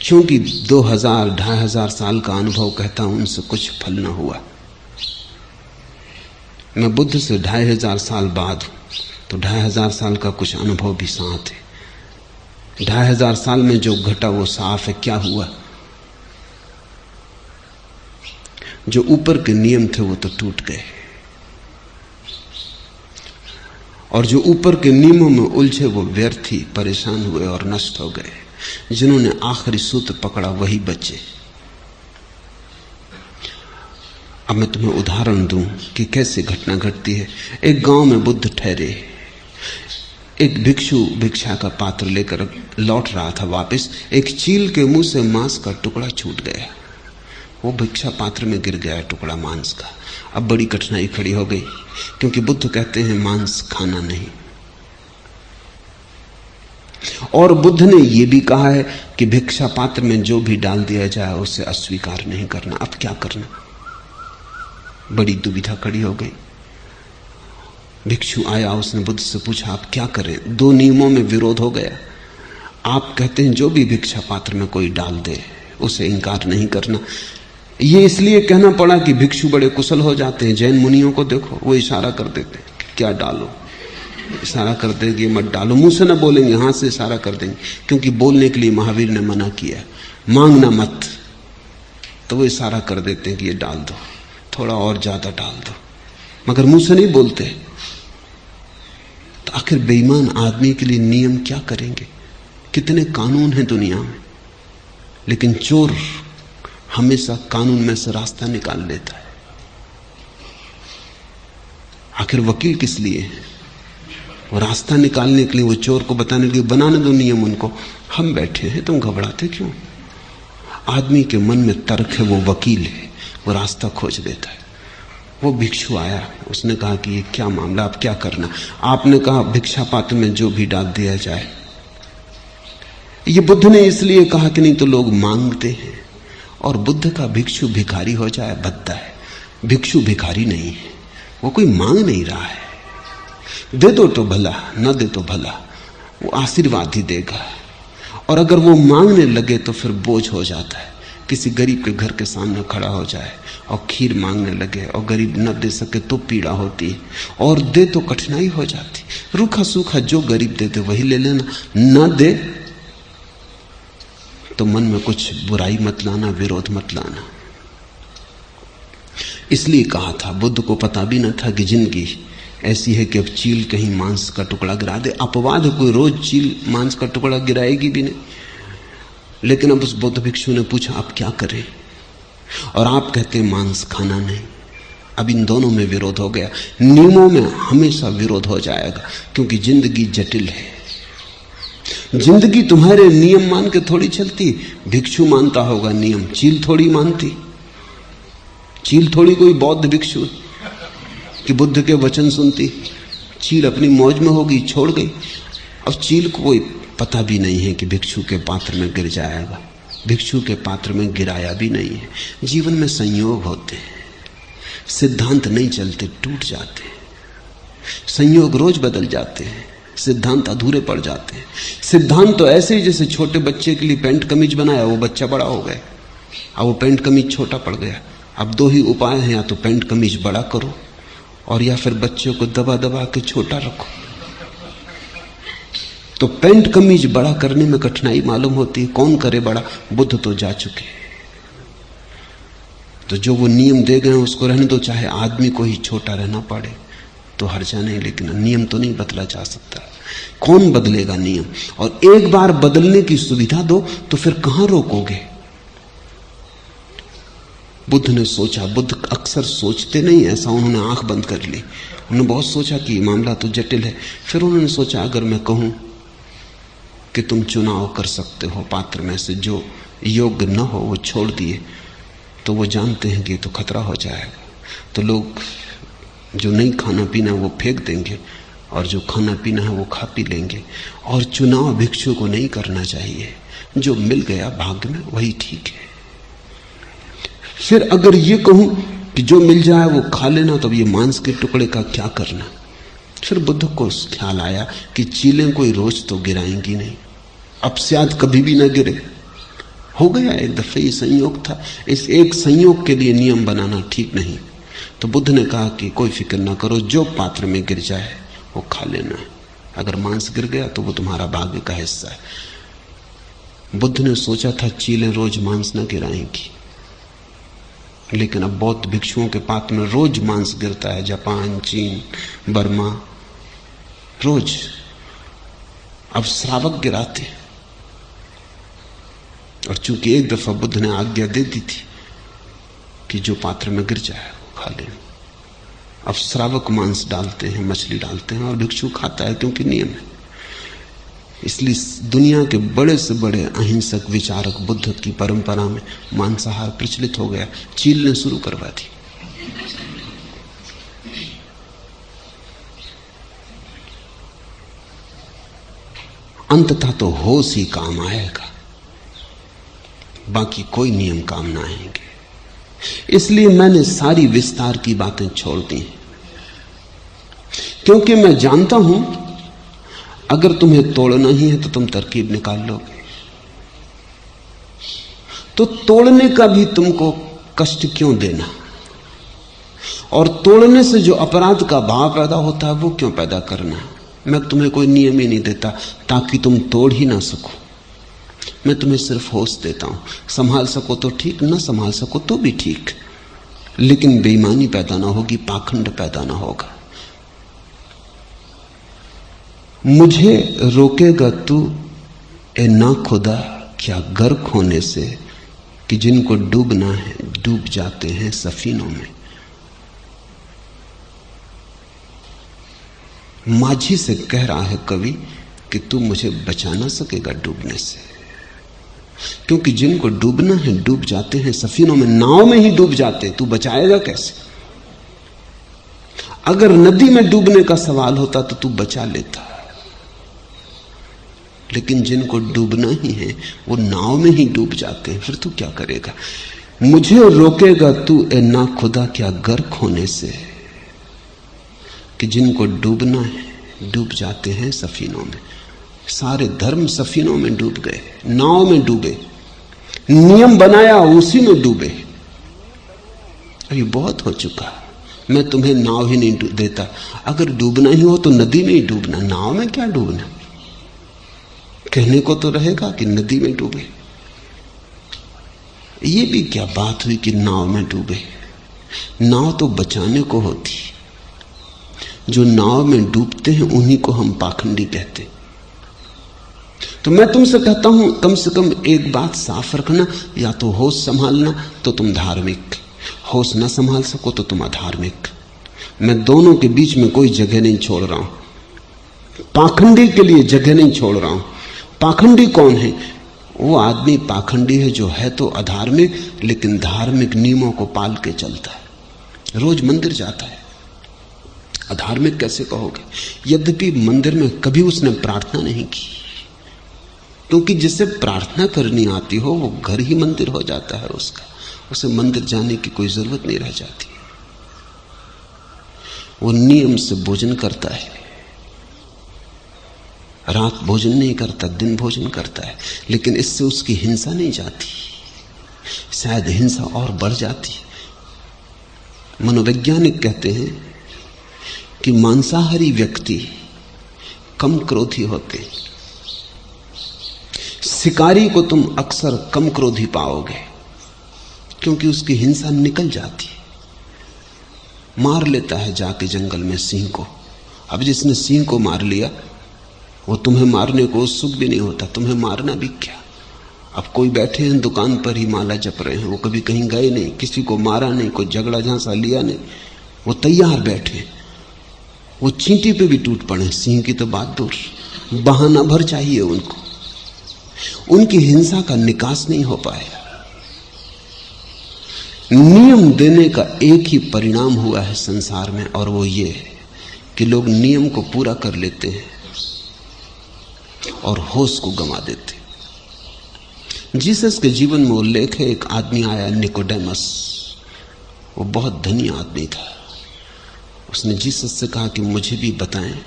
क्योंकि 2000-2500 साल का अनुभव कहता हूं उनसे कुछ फल न हुआ। मैं बुद्ध से 2500 साल बाद हूं, तो 2500 साल का कुछ अनुभव भी साथ है। 2500 साल में जो घटा वो साफ है। क्या हुआ? जो ऊपर के नियम थे वो तो टूट गए, और जो ऊपर के नियमों में उलझे वो व्यर्थ ही परेशान हुए और नष्ट हो गए। जिन्होंने आखिरी सूत्र पकड़ा वही बचे। अब मैं तुम्हें उदाहरण दूं कि कैसे घटना घटती है। एक गांव में बुद्ध ठहरे। एक भिक्षु भिक्षा का पात्र लेकर लौट रहा था वापस। एक चील के मुंह से मांस का टुकड़ा छूट गया। वो भिक्षा पात्र में गिर गया टुकड़ा मांस का। अब बड़ी कठिनाई खड़ी हो गई, क्योंकि बुद्ध कहते हैं मांस खाना नहीं। और बुद्ध ने यह भी कहा है कि भिक्षा पात्र में जो भी डाल दिया जाए उसे अस्वीकार नहीं करना। अब क्या करना? बड़ी दुविधा खड़ी हो गई। भिक्षु आया, उसने बुद्ध से पूछा आप क्या करें? 2 नियमों में विरोध हो गया। आप कहते हैं जो भी भिक्षा पात्र में कोई डाल दे उसे इंकार नहीं करना। ये इसलिए कहना पड़ा कि भिक्षु बड़े कुशल हो जाते हैं। जैन मुनियों को देखो, वो इशारा कर देते हैं क्या डालो, इशारा कर देंगे मत डालो। मुंह से ना बोलेंगे, हाथ से इशारा कर देंगे, क्योंकि बोलने के लिए महावीर ने मना किया, मांगना मत। तो वो इशारा कर देते हैं कि ये डाल दो, थोड़ा और ज्यादा डाल दो, मगर मुंह से नहीं बोलते। तो आखिर बेईमान आदमी के लिए नियम क्या करेंगे? कितने कानून हैं दुनिया में, लेकिन चोर हमेशा कानून में से रास्ता निकाल लेता है। आखिर वकील किस लिए है? वो रास्ता निकालने के लिए, वो चोर को बताने के लिए। बनाने दो नियम उनको, हम बैठे हैं, तुम घबराते क्यों? आदमी के मन में तर्क है, वो वकील है, वो रास्ता खोज देता है। वो भिक्षु आया, उसने कहा कि ये क्या मामला, अब क्या करना? आपने कहा भिक्षा पात्र में जो भी डाल दिया जाए। ये बुद्ध ने इसलिए कहा कि नहीं तो लोग मांगते हैं, और बुद्ध का भिक्षु भिखारी हो जाए बद्दा है। भिक्षु भिखारी नहीं है, वो कोई मांग नहीं रहा है। दे दो तो भला, न दे तो भला, वो आशीर्वाद ही देगा। और अगर वो मांगने लगे तो फिर बोझ हो जाता है। किसी गरीब के घर के सामने खड़ा हो जाए और खीर मांगने लगे और गरीब न दे सके तो पीड़ा होती है, और दे तो कठिनाई हो जाती। रूखा सूखा जो गरीब दे दे वही ले लेना, न दे तो मन में कुछ बुराई मत लाना, विरोध मत लाना। इसलिए कहा था, बुद्ध को पता भी न था कि जिंदगी ऐसी है कि अब चील कहीं मांस का टुकड़ा गिरा दे। अपवाद है, कोई रोज चील मांस का टुकड़ा गिराएगी भी नहीं। लेकिन अब उस बौद्ध भिक्षु ने पूछा, अब क्या करें? और आप कहते हैं मांस खाना नहीं। अब इन दोनों में विरोध हो गया। नियमों में हमेशा विरोध हो जाएगा, क्योंकि जिंदगी जटिल है। जिंदगी तुम्हारे नियम मान के थोड़ी चलती। भिक्षु मानता होगा नियम, चील थोड़ी मानती। चील थोड़ी कोई बौद्ध भिक्षु कि बुद्ध के वचन सुनती। चील अपनी मौज में होगी, छोड़ गई। अब चील को कोई पता भी नहीं है कि भिक्षु के पात्र में गिर जाएगा। भिक्षु के पात्र में गिराया भी नहीं है। जीवन में संयोग होते हैं, सिद्धांत नहीं चलते, टूट जाते हैं। संयोग रोज बदल जाते हैं, सिद्धांत अधूरे पड़ जाते हैं। सिद्धांत तो ऐसे ही जैसे छोटे बच्चे के लिए पैंट कमीज बनाया, वो बच्चा बड़ा हो गया, अब वो पैंट कमीज छोटा पड़ गया। अब दो ही उपाय हैं, या तो पैंट कमीज बड़ा करो और या फिर बच्चों को दबा दबा के छोटा रखो। तो पैंट कमीज बड़ा करने में कठिनाई मालूम होती है, कौन करे बड़ा? बुद्ध तो जा चुके। तो जो वो नियम दे गए उसको रहने दो, चाहे आदमी को ही छोटा रहना पड़े तो हर्जा नहीं, लेकिन नियम तो नहीं बदला जा सकता। कौन बदलेगा नियम? और एक बार बदलने की सुविधा दो तो फिर कहां रोकोगे? बुद्ध ने सोचा, बुद्ध अक्सर सोचते नहीं ऐसा, उन्होंने आंख बंद कर ली। उन्होंने बहुत सोचा कि मामला तो जटिल है। फिर उन्होंने सोचा, अगर मैं कहूं कि तुम चुनाव कर सकते हो पात्र में से, जो योग्य न हो वो छोड़ दिए, तो वो जानते हैं कि ये तो खतरा हो जाएगा। तो लोग जो नहीं खाना पीना वो फेंक देंगे, और जो खाना पीना है वो खा पी लेंगे। और चुनाव भिक्षु को नहीं करना चाहिए, जो मिल गया भाग्य में वही ठीक है। फिर अगर ये कहूं कि जो मिल जाए वो खा लेना, तो ये मांस के टुकड़े का क्या करना? फिर बुद्ध को ख्याल आया कि चीलें कोई रोज तो गिराएंगी नहीं, अब शायद कभी भी ना गिरे। हो गया एक दफे, ये संयोग था। इस एक संयोग के लिए नियम बनाना ठीक नहीं। तो बुद्ध ने कहा कि कोई फिक्र ना करो, जो पात्र में गिर जाए वो खा लेना। अगर मांस गिर गया तो वो तुम्हारा भाग्य का हिस्सा है। बुद्ध ने सोचा था चीलें रोज मांस न गिराएंगी, लेकिन अब बौद्ध भिक्षुओं के पात्र में रोज मांस गिरता है। जापान, चीन, बर्मा, रोज। अब श्रावक गिराते हैं। और चूंकि एक दफा बुद्ध ने आज्ञा दे दी थी कि जो पात्र में गिर जाए वो खा ले, अब श्रावक मांस डालते हैं, मछली डालते हैं, और भिक्षु खाता है, क्योंकि नियम है। इसलिए दुनिया के बड़े से बड़े अहिंसक विचारक बुद्ध की परंपरा में मांसाहार प्रचलित हो गया। चील ने शुरू करवा दी। अंततः तो होश ही काम आएगा, बाकी कोई नियम काम ना आएंगे। इसलिए मैंने सारी विस्तार की बातें छोड़ दी, क्योंकि मैं जानता हूं अगर तुम्हें तोड़ना ही है तो तुम तरकीब निकाल लोगे। तो तोड़ने का भी तुमको कष्ट क्यों देना? और तोड़ने से जो अपराध का भाव पैदा होता है वो क्यों पैदा करना? मैं तुम्हें कोई नियम ही नहीं देता ताकि तुम तोड़ ही ना सको। मैं तुम्हें सिर्फ होश देता हूं। संभाल सको तो ठीक, ना संभाल सको तो भी ठीक, लेकिन बेईमानी पैदा ना होगी, पाखंड पैदा ना होगा। मुझे रोकेगा तू ए ना खुदा क्या गर्क होने से कि जिनको डूबना है डूब जाते हैं सफीनों में। माझी से कह रहा है कवि कि तू मुझे बचा ना सकेगा डूबने से, क्योंकि जिनको डूबना है डूब जाते हैं सफीनों में, नाव में ही डूब जाते, तू बचाएगा कैसे? अगर नदी में डूबने का सवाल होता तो तू बचा लेता, लेकिन जिनको डूबना ही है वो नाव में ही डूब जाते हैं, फिर तू क्या करेगा? मुझे रोकेगा तू ए ना खुदा क्या गर्क होने से कि जिनको डूबना है डूब जाते हैं सफीनों में। सारे धर्म सफीनों में डूब गए, नाव में डूबे, नियम बनाया उसी में डूबे। अभी बहुत हो चुका, मैं तुम्हें नाव ही नहीं देता। अगर डूबना ही हो तो नदी में ही डूबना, नाव में क्या डूबना? कहने को तो रहेगा कि नदी में डूबे। ये भी क्या बात हुई कि नाव में डूबे? नाव तो बचाने को होती, जो नाव में डूबते हैं उन्हीं को हम पाखंडी कहते। तो मैं तुमसे कहता हूं कम से कम एक बात साफ रखना, या तो होश संभालना तो तुम धार्मिक, होश न संभाल सको तो तुम अधार्मिक। मैं दोनों के बीच में कोई जगह नहीं छोड़ रहा हूं, पाखंडी के लिए जगह नहीं छोड़ रहा हूं। पाखंडी कौन है? वो आदमी पाखंडी है जो है तो अधार्मिक लेकिन धार्मिक नियमों को पाल के चलता है, रोज मंदिर जाता है। अधार्मिक कैसे कहोगे? यद्यपि मंदिर में कभी उसने प्रार्थना नहीं की, क्योंकि जिसे प्रार्थना करनी आती हो वो घर ही मंदिर हो जाता है उसका, उसे मंदिर जाने की कोई जरूरत नहीं रह जाती। वो नियम से भोजन करता है, रात भोजन नहीं करता, दिन भोजन करता है, लेकिन इससे उसकी हिंसा नहीं जाती, शायद हिंसा और बढ़ जाती। मनोवैज्ञानिक कहते हैं कि मांसाहारी व्यक्ति कम क्रोधी होते, शिकारी को तुम अक्सर कम क्रोधी पाओगे, क्योंकि उसकी हिंसा निकल जाती है। मार लेता है जाके जंगल में सिंह को, अब जिसने सिंह को मार लिया वो तुम्हें मारने को उत्सुक भी नहीं होता, तुम्हें मारना भी क्या। अब कोई बैठे हैं दुकान पर ही माला जप रहे हैं, वो कभी कहीं गए नहीं, किसी को मारा नहीं, कोई झगड़ा झांसा लिया नहीं, वो तैयार बैठे, वो चींटी पे भी टूट पड़े। सिंह की तो बात दूर, बहाना भर चाहिए उनको, उनकी हिंसा का निकास नहीं हो पाया। नियम देने का एक ही परिणाम हुआ है संसार में, और वो ये है कि लोग नियम को पूरा कर लेते हैं और होश को गंवा देते। जीसस के जीवन में उल्लेख है, एक आदमी आया निकोडेमस, वो बहुत धनी आदमी था। उसने जीसस से कहा कि मुझे भी बताएं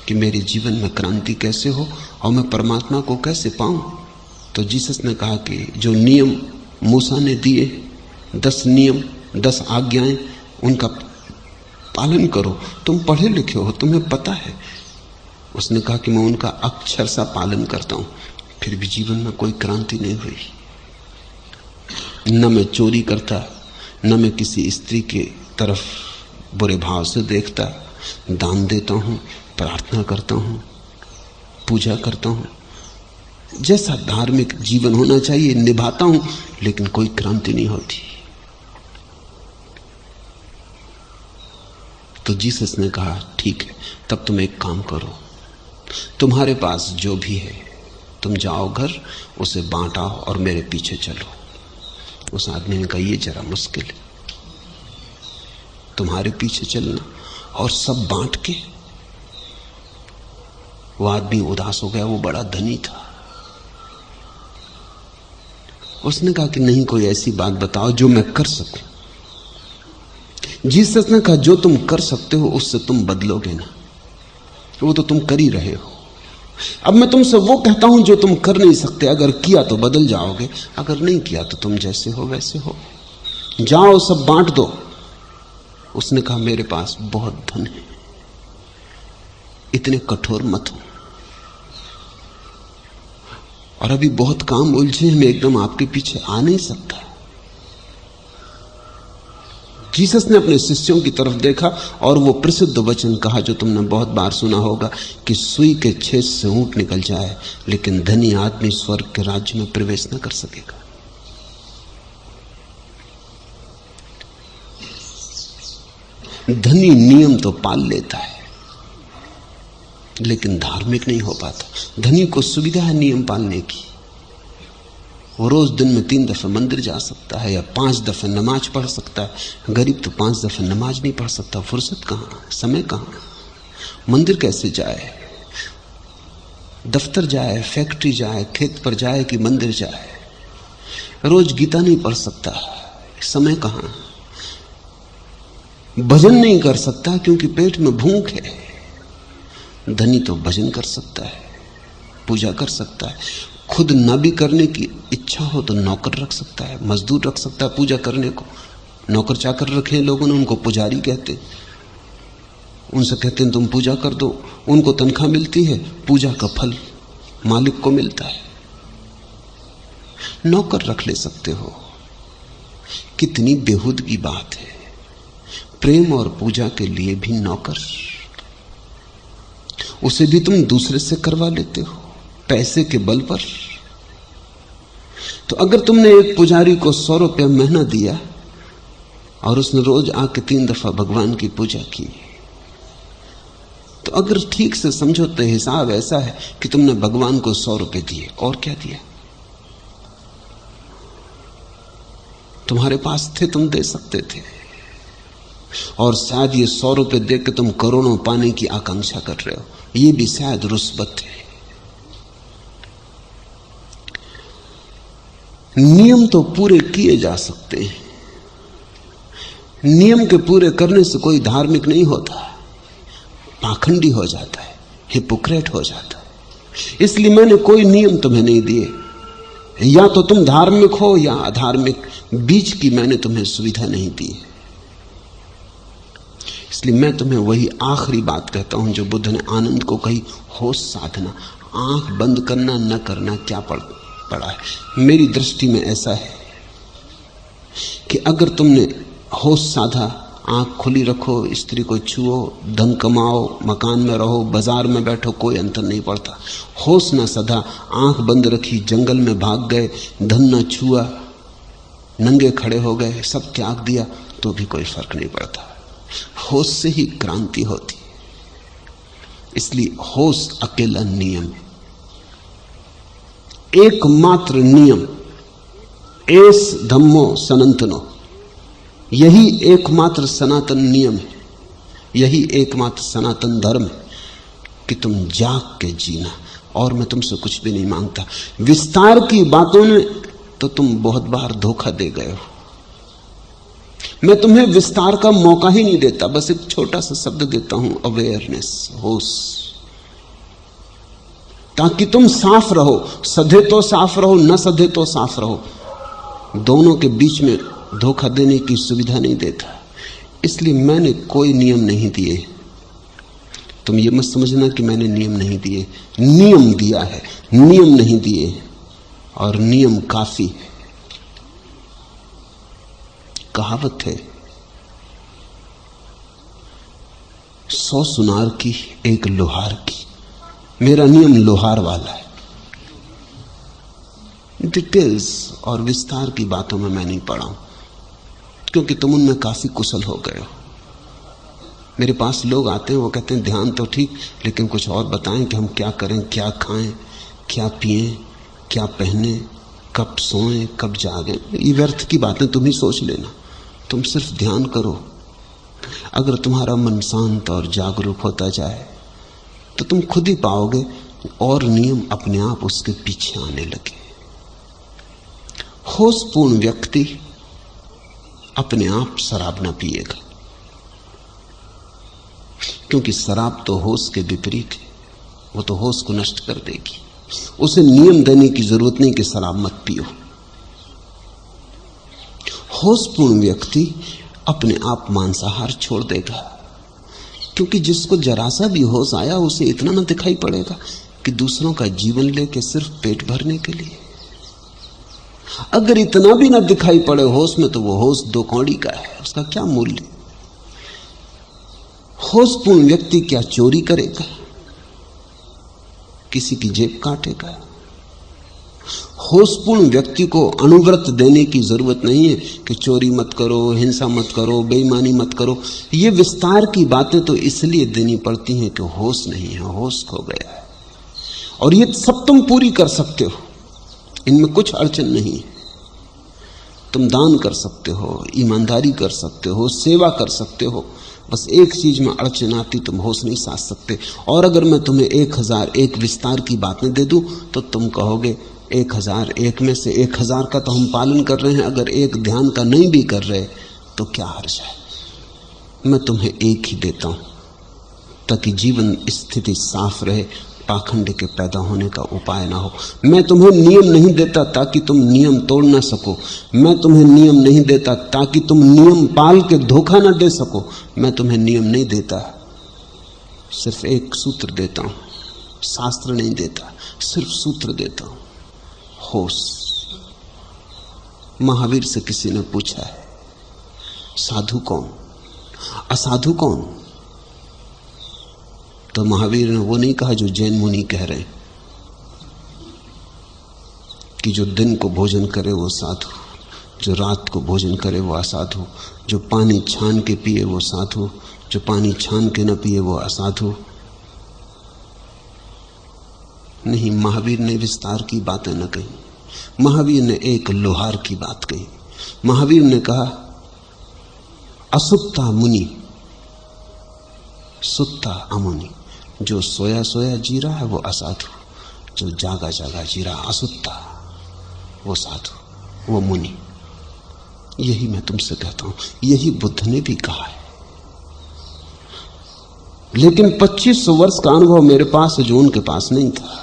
कि मेरे जीवन में क्रांति कैसे हो और मैं परमात्मा को कैसे पाऊं। तो जीसस ने कहा कि जो नियम मूसा ने दिए, 10 नियम 10 आज्ञाएं, उनका पालन करो। तुम पढ़े लिखे हो, तुम्हें पता है। उसने कहा कि मैं उनका अक्षर सा पालन करता हूं, फिर भी जीवन में कोई क्रांति नहीं हुई। न मैं चोरी करता, न मैं किसी स्त्री के तरफ बुरे भाव से देखता, दान देता हूं, प्रार्थना करता हूं, पूजा करता हूं, जैसा धार्मिक जीवन होना चाहिए निभाता हूं, लेकिन कोई क्रांति नहीं होती। तो जीसस ने कहा ठीक है, तब तुम एक काम करो, तुम्हारे पास जो भी है तुम जाओ घर, उसे बांटाओ और मेरे पीछे चलो। उस आदमी ने कहा ये जरा मुश्किल है, तुम्हारे पीछे चलना और सब बांट के। वो आदमी उदास हो गया, वो बड़ा धनी था। उसने कहा कि नहीं, कोई ऐसी बात बताओ जो मैं कर सकूं। जीसस ने कहा जो तुम कर सकते हो उससे तुम बदलोगे ना, वो तो तुम कर ही रहे हो। अब मैं तुमसे वो कहता हूं जो तुम कर नहीं सकते, अगर किया तो बदल जाओगे, अगर नहीं किया तो तुम जैसे हो वैसे हो। जाओ सब बांट दो। उसने कहा मेरे पास बहुत धन है, इतने कठोर मत हो, और अभी बहुत काम उलझे हैं, मैं एकदम आपके पीछे आ नहीं सकता। जीसस ने अपने शिष्यों की तरफ देखा और वो प्रसिद्ध वचन कहा जो तुमने बहुत बार सुना होगा कि सुई के छेद से ऊंट निकल जाए लेकिन धनी आदमी स्वर्ग के राज्य में प्रवेश न कर सकेगा। धनी नियम तो पाल लेता है लेकिन धार्मिक नहीं हो पाता। धनी को सुविधा है नियम पालने की, वो रोज दिन में 3 दफे मंदिर जा सकता है या 5 दफे नमाज पढ़ सकता है। गरीब तो 5 दफे नमाज नहीं पढ़ सकता। फुर्सत कहां, समय कहां, मंदिर कैसे जाए, दफ्तर जाए, फैक्ट्री जाए, खेत पर जाए कि मंदिर जाए। रोज गीता नहीं पढ़ सकता, समय कहां। भजन नहीं कर सकता क्योंकि पेट में भूख है। धनी तो भजन कर सकता है, पूजा कर सकता है। खुद ना भी करने की इच्छा हो तो नौकर रख सकता है, मजदूर रख सकता है पूजा करने को। नौकर चाकर रखे लोगों ने, उनको पुजारी कहते। उनसे कहते हैं तुम पूजा कर दो, उनको तनख्वाह मिलती है, पूजा का फल मालिक को मिलता है। नौकर रख ले सकते हो। कितनी बेहूदगी बात है। प्रेम और पूजा के लिए भी नौकर, उसे भी तुम दूसरे से करवा लेते हो पैसे के बल पर। तो अगर तुमने एक पुजारी को 100 रुपया महीना दिया और उसने रोज आके 3 दफा भगवान की पूजा की, तो अगर ठीक से समझो तो हिसाब ऐसा है कि तुमने भगवान को 100 रुपए दिए। और क्या दिया? तुम्हारे पास थे, तुम दे सकते थे। और शायद ये 100 रुपए दे के तुम करोड़ों पाने की आकांक्षा कर रहे हो, ये भी शायद रुस्बत है। नियम तो पूरे किए जा सकते हैं। नियम के पूरे करने से कोई धार्मिक नहीं होता, पाखंडी हो जाता है, हिपोक्रेट हो जाता है। इसलिए मैंने कोई नियम तुम्हें नहीं दिए। या तो तुम धार्मिक हो या अधार्मिक, बीच की मैंने तुम्हें सुविधा नहीं दी है। इसलिए मैं तुम्हें वही आखिरी बात कहता हूं जो बुद्ध ने आनंद को कही, होश साधना। आंख बंद करना न करना क्या पड़ा है। मेरी दृष्टि में ऐसा है कि अगर तुमने होश साधा, आंख खुली रखो, स्त्री को छुओ, धन कमाओ, मकान में रहो, बाजार में बैठो, कोई अंतर नहीं पड़ता। होश ना सधा, आंख बंद रखी, जंगल में भाग गए, धन ना छुआ, नंगे खड़े हो गए, सब त्याग दिया, तो भी कोई फर्क नहीं पड़ता। होश से ही क्रांति होती। इसलिए होश अकेला नियम है, एकमात्र नियम। एस धम्मो सनातनो, यही एकमात्र सनातन नियम है, यही एकमात्र सनातन धर्म है कि तुम जाग के जीना। और मैं तुमसे कुछ भी नहीं मांगता। विस्तार की बातों में तो तुम बहुत बार धोखा दे गए हो। मैं तुम्हें विस्तार का मौका ही नहीं देता, बस एक छोटा सा शब्द देता हूं, अवेयरनेस, होश, ताकि तुम साफ रहो। सधे तो साफ रहो, न सधे तो साफ रहो। दोनों के बीच में धोखा देने की सुविधा नहीं देता। इसलिए मैंने कोई नियम नहीं दिए। तुम ये मत समझना कि मैंने नियम नहीं दिए। नियम दिया है, नियम नहीं दिए। और नियम काफी है। कहावत है, 100 सुनार की एक लोहार की। मेरा नियम लोहार वाला है। डिटेल्स और विस्तार की बातों में मैं नहीं पड़ा हूं, क्योंकि तुम उनमें काफी कुशल हो गए हो। मेरे पास लोग आते हैं, वो कहते हैं ध्यान तो ठीक, लेकिन कुछ और बताएं कि हम क्या करें, क्या खाएं, क्या पिएं, क्या पहने, कब सोएं, कब जागें। ये व्यर्थ की बातें तुम ही सोच लेना। तुम सिर्फ ध्यान करो। अगर तुम्हारा मन शांत और जागरूक होता जाए तो तुम खुद ही पाओगे और नियम अपने आप उसके पीछे आने लगे। होशपूर्ण व्यक्ति अपने आप शराब ना पिएगा, क्योंकि शराब तो होश के विपरीत है। वो तो होश को नष्ट कर देगी। उसे नियम देने की जरूरत नहीं कि शराब मत पियो। होशपूर्ण व्यक्ति अपने आप मांसाहार छोड़ देगा, क्योंकि जिसको जरा सा भी होश आया उसे इतना ना दिखाई पड़ेगा कि दूसरों का जीवन लेके सिर्फ पेट भरने के लिए। अगर इतना भी ना दिखाई पड़े होश में, तो वो होश दो कौड़ी का है, उसका क्या मूल्य? होशपूर्ण व्यक्ति क्या चोरी करेगा, किसी की जेब काटेगा? होशपूर्ण व्यक्ति को अनुव्रत देने की जरूरत नहीं है कि चोरी मत करो, हिंसा मत करो, बेईमानी मत करो। ये विस्तार की बातें तो इसलिए देनी पड़ती हैं कि होश नहीं है, होश खो गया है। और ये सब तुम पूरी कर सकते हो, इनमें कुछ अड़चन नहीं है। तुम दान कर सकते हो, ईमानदारी कर सकते हो, सेवा कर सकते हो। बस एक चीज में अड़चन आती, तुम होश नहीं साध सकते। और अगर मैं तुम्हें 1001 विस्तार की बातें दे दूं तो तुम कहोगे 1001 में से 1000 का तो हम पालन कर रहे हैं, अगर एक ध्यान का नहीं भी कर रहे तो क्या हर्ज है। मैं तुम्हें एक ही देता हूं ताकि जीवन स्थिति साफ रहे, पाखंड के पैदा होने का उपाय ना हो। मैं तुम्हें नियम नहीं देता ताकि तुम नियम तोड़ ना सको। मैं तुम्हें नियम नहीं देता ताकि तुम नियम पाल के धोखा ना दे सको। मैं तुम्हें नियम नहीं देता, सिर्फ एक सूत्र देता हूं। शास्त्र नहीं देता, सिर्फ सूत्र देता हूं, होश। महावीर से किसी ने पूछा है, साधु कौन, असाधु कौन? तो महावीर ने वो नहीं कहा जो जैन मुनि कह रहे हैं कि जो दिन को भोजन करे वो साधु, जो रात को भोजन करे वो असाधु, जो पानी छान के पिए वो साधु, जो पानी छान के न पिए वो असाधु। नहीं, महावीर ने विस्तार की बातें न कही। महावीर ने एक लोहार की बात कही। महावीर ने कहा, असुत्ता मुनि सुत्ता अमुनि। जो सोया सोया जी रहा है वो असाधु, जो जागा जागा जी रहा असुत्ता वो साधु, वो मुनि। यही मैं तुमसे कहता हूं, यही बुद्ध ने भी कहा है। लेकिन 2500 वर्ष का अनुभव मेरे पास है जो उनके पास नहीं था।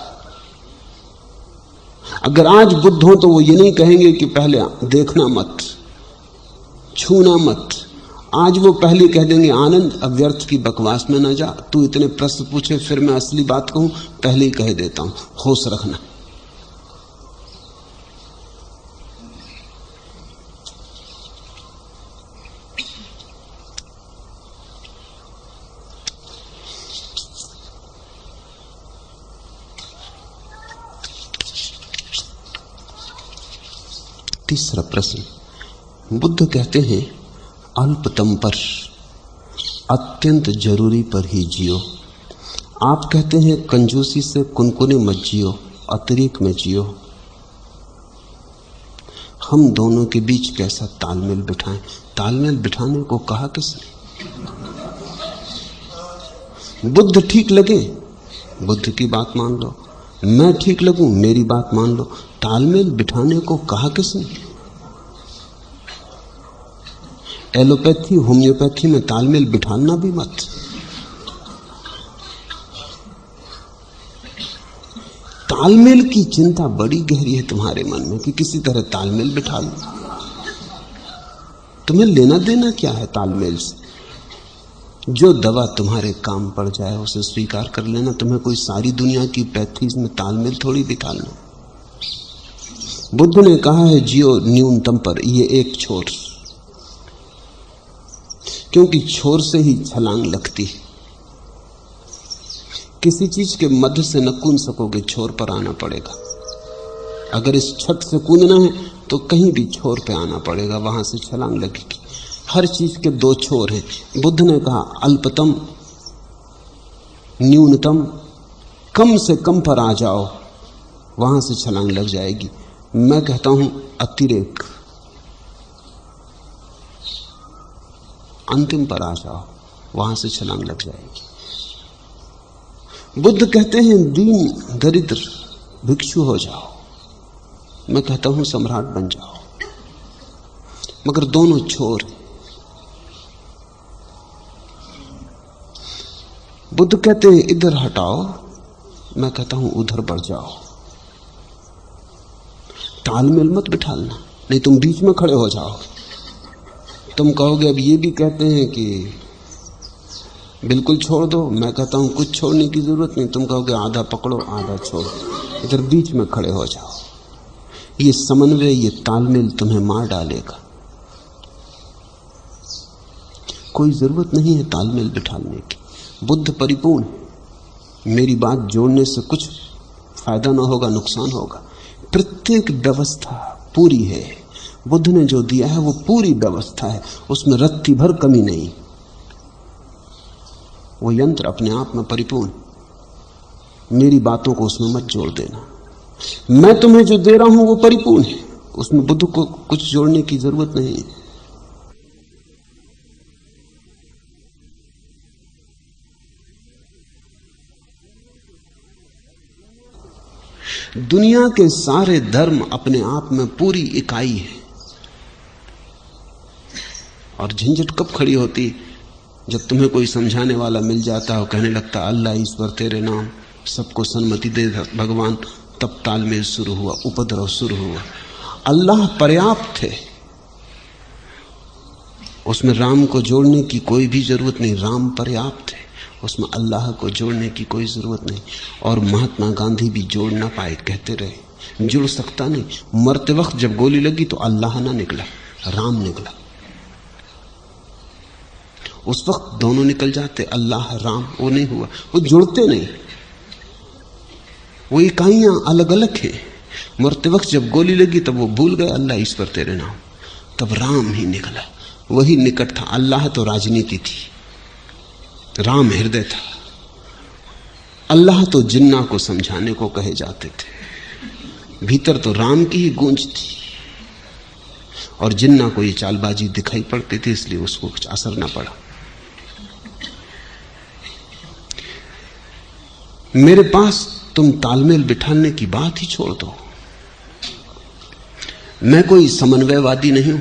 अगर आज बुद्ध हो तो वो ये नहीं कहेंगे कि पहले देखना मत, छूना मत। आज वो पहले कह देंगे, आनंद अब व्यर्थ की बकवास में ना जा, तू इतने प्रश्न पूछे फिर मैं असली बात कहूं, पहले ही कह देता हूं, होश रखना। तीसरा प्रश्न, बुद्ध कहते हैं अल्पतम पर, अत्यंत जरूरी पर ही जियो। आप कहते हैं कंजूसी से कुनकुने मत जियो, अतिरिक्त में जियो। हम दोनों के बीच कैसा तालमेल बिठाएं? तालमेल बिठाने को कहा किसने? बुद्ध ठीक लगे, बुद्ध की बात मान लो, मैं ठीक लगूं, मेरी बात मान लो। तालमेल बिठाने को कहा किसने? एलोपैथी होम्योपैथी में तालमेल बिठाना भी मत। तालमेल की चिंता बड़ी गहरी है तुम्हारे मन में कि किसी तरह तालमेल बिठा लो। तुम्हें लेना देना क्या है तालमेल से? जो दवा तुम्हारे काम पड़ जाए उसे स्वीकार कर लेना। तुम्हें कोई सारी दुनिया की पैथीज में तालमेल थोड़ी बिठाना। बुद्ध ने कहा है जियो न्यूनतम पर, ये एक छोर, क्योंकि छोर से ही छलांग लगती है। किसी चीज के मध्य से न कूद सकोगे, छोर पर आना पड़ेगा। अगर इस छत से कूदना है तो कहीं भी छोर पे आना पड़ेगा, वहां से छलांग लगेगी। हर चीज के दो छोर हैं। बुद्ध ने कहा अल्पतम, न्यूनतम, कम से कम पर आ जाओ, वहां से छलांग लग जाएगी। मैं कहता हूं अतिरेक, अंतिम पर आ जाओ, वहां से छलांग लग जाएगी। बुद्ध कहते हैं दीन दरिद्र भिक्षु हो जाओ, मैं कहता हूं सम्राट बन जाओ। मगर दोनों छोर हैं। बुद्ध कहते हैं इधर हटाओ, मैं कहता हूं उधर बढ़ जाओ। तालमेल मत बिठालना, नहीं तुम बीच में खड़े हो जाओ। तुम कहोगे अब ये भी कहते हैं कि बिल्कुल छोड़ दो, मैं कहता हूं कुछ छोड़ने की जरूरत नहीं। तुम कहोगे आधा पकड़ो आधा छोड़ो, इधर बीच में खड़े हो जाओ। ये समन्वय, ये तालमेल तुम्हें मार डालेगा। कोई जरूरत नहीं है तालमेल बिठाने की। बुद्ध परिपूर्ण, मेरी बात जोड़ने से कुछ फायदा ना होगा, नुकसान होगा। प्रत्येक व्यवस्था पूरी है। बुद्ध ने जो दिया है वो पूरी व्यवस्था है, उसमें रत्ती भर कमी नहीं। वो यंत्र अपने आप में परिपूर्ण, मेरी बातों को उसमें मत जोड़ देना। मैं तुम्हें जो दे रहा हूं वो परिपूर्ण है, उसमें बुद्ध को कुछ जोड़ने की जरूरत नहीं है। दुनिया के सारे धर्म अपने आप में पूरी इकाई है। और झंझट कब खड़ी होती? जब तुम्हें कोई समझाने वाला मिल जाता हो, कहने लगता अल्लाह ईश्वर तेरे नाम, सबको सन्मति दे भगवान, तब तालमेल शुरू हुआ, उपद्रव शुरू हुआ। अल्लाह पर्याप्त है, उसमें राम को जोड़ने की कोई भी जरूरत नहीं। राम पर्याप्त है, उसमें अल्लाह को जोड़ने की कोई जरूरत नहीं। और महात्मा गांधी भी जोड़ ना पाए, कहते रहे जुड़ सकता नहीं। मरते वक्त जब गोली लगी तो अल्लाह ना निकला, राम निकला। उस वक्त दोनों निकल जाते, अल्लाह राम, वो नहीं हुआ। वो जुड़ते नहीं, वो इकाइयां अलग अलग है। मरते वक्त जब गोली लगी तब वो भूल गए अल्लाह ईश्वर तेरे नाम, तब राम ही निकला। वही निकट था। अल्लाह तो राजनीति थी, राम हृदय था। अल्लाह तो जिन्ना को समझाने को कहे जाते थे, भीतर तो राम की ही गूंज थी। और जिन्ना को ये चालबाजी दिखाई पड़ती थी, इसलिए उसको कुछ असर न पड़ा। मेरे पास तुम तालमेल बिठाने की बात ही छोड़ दो। मैं कोई समन्वयवादी नहीं हूं,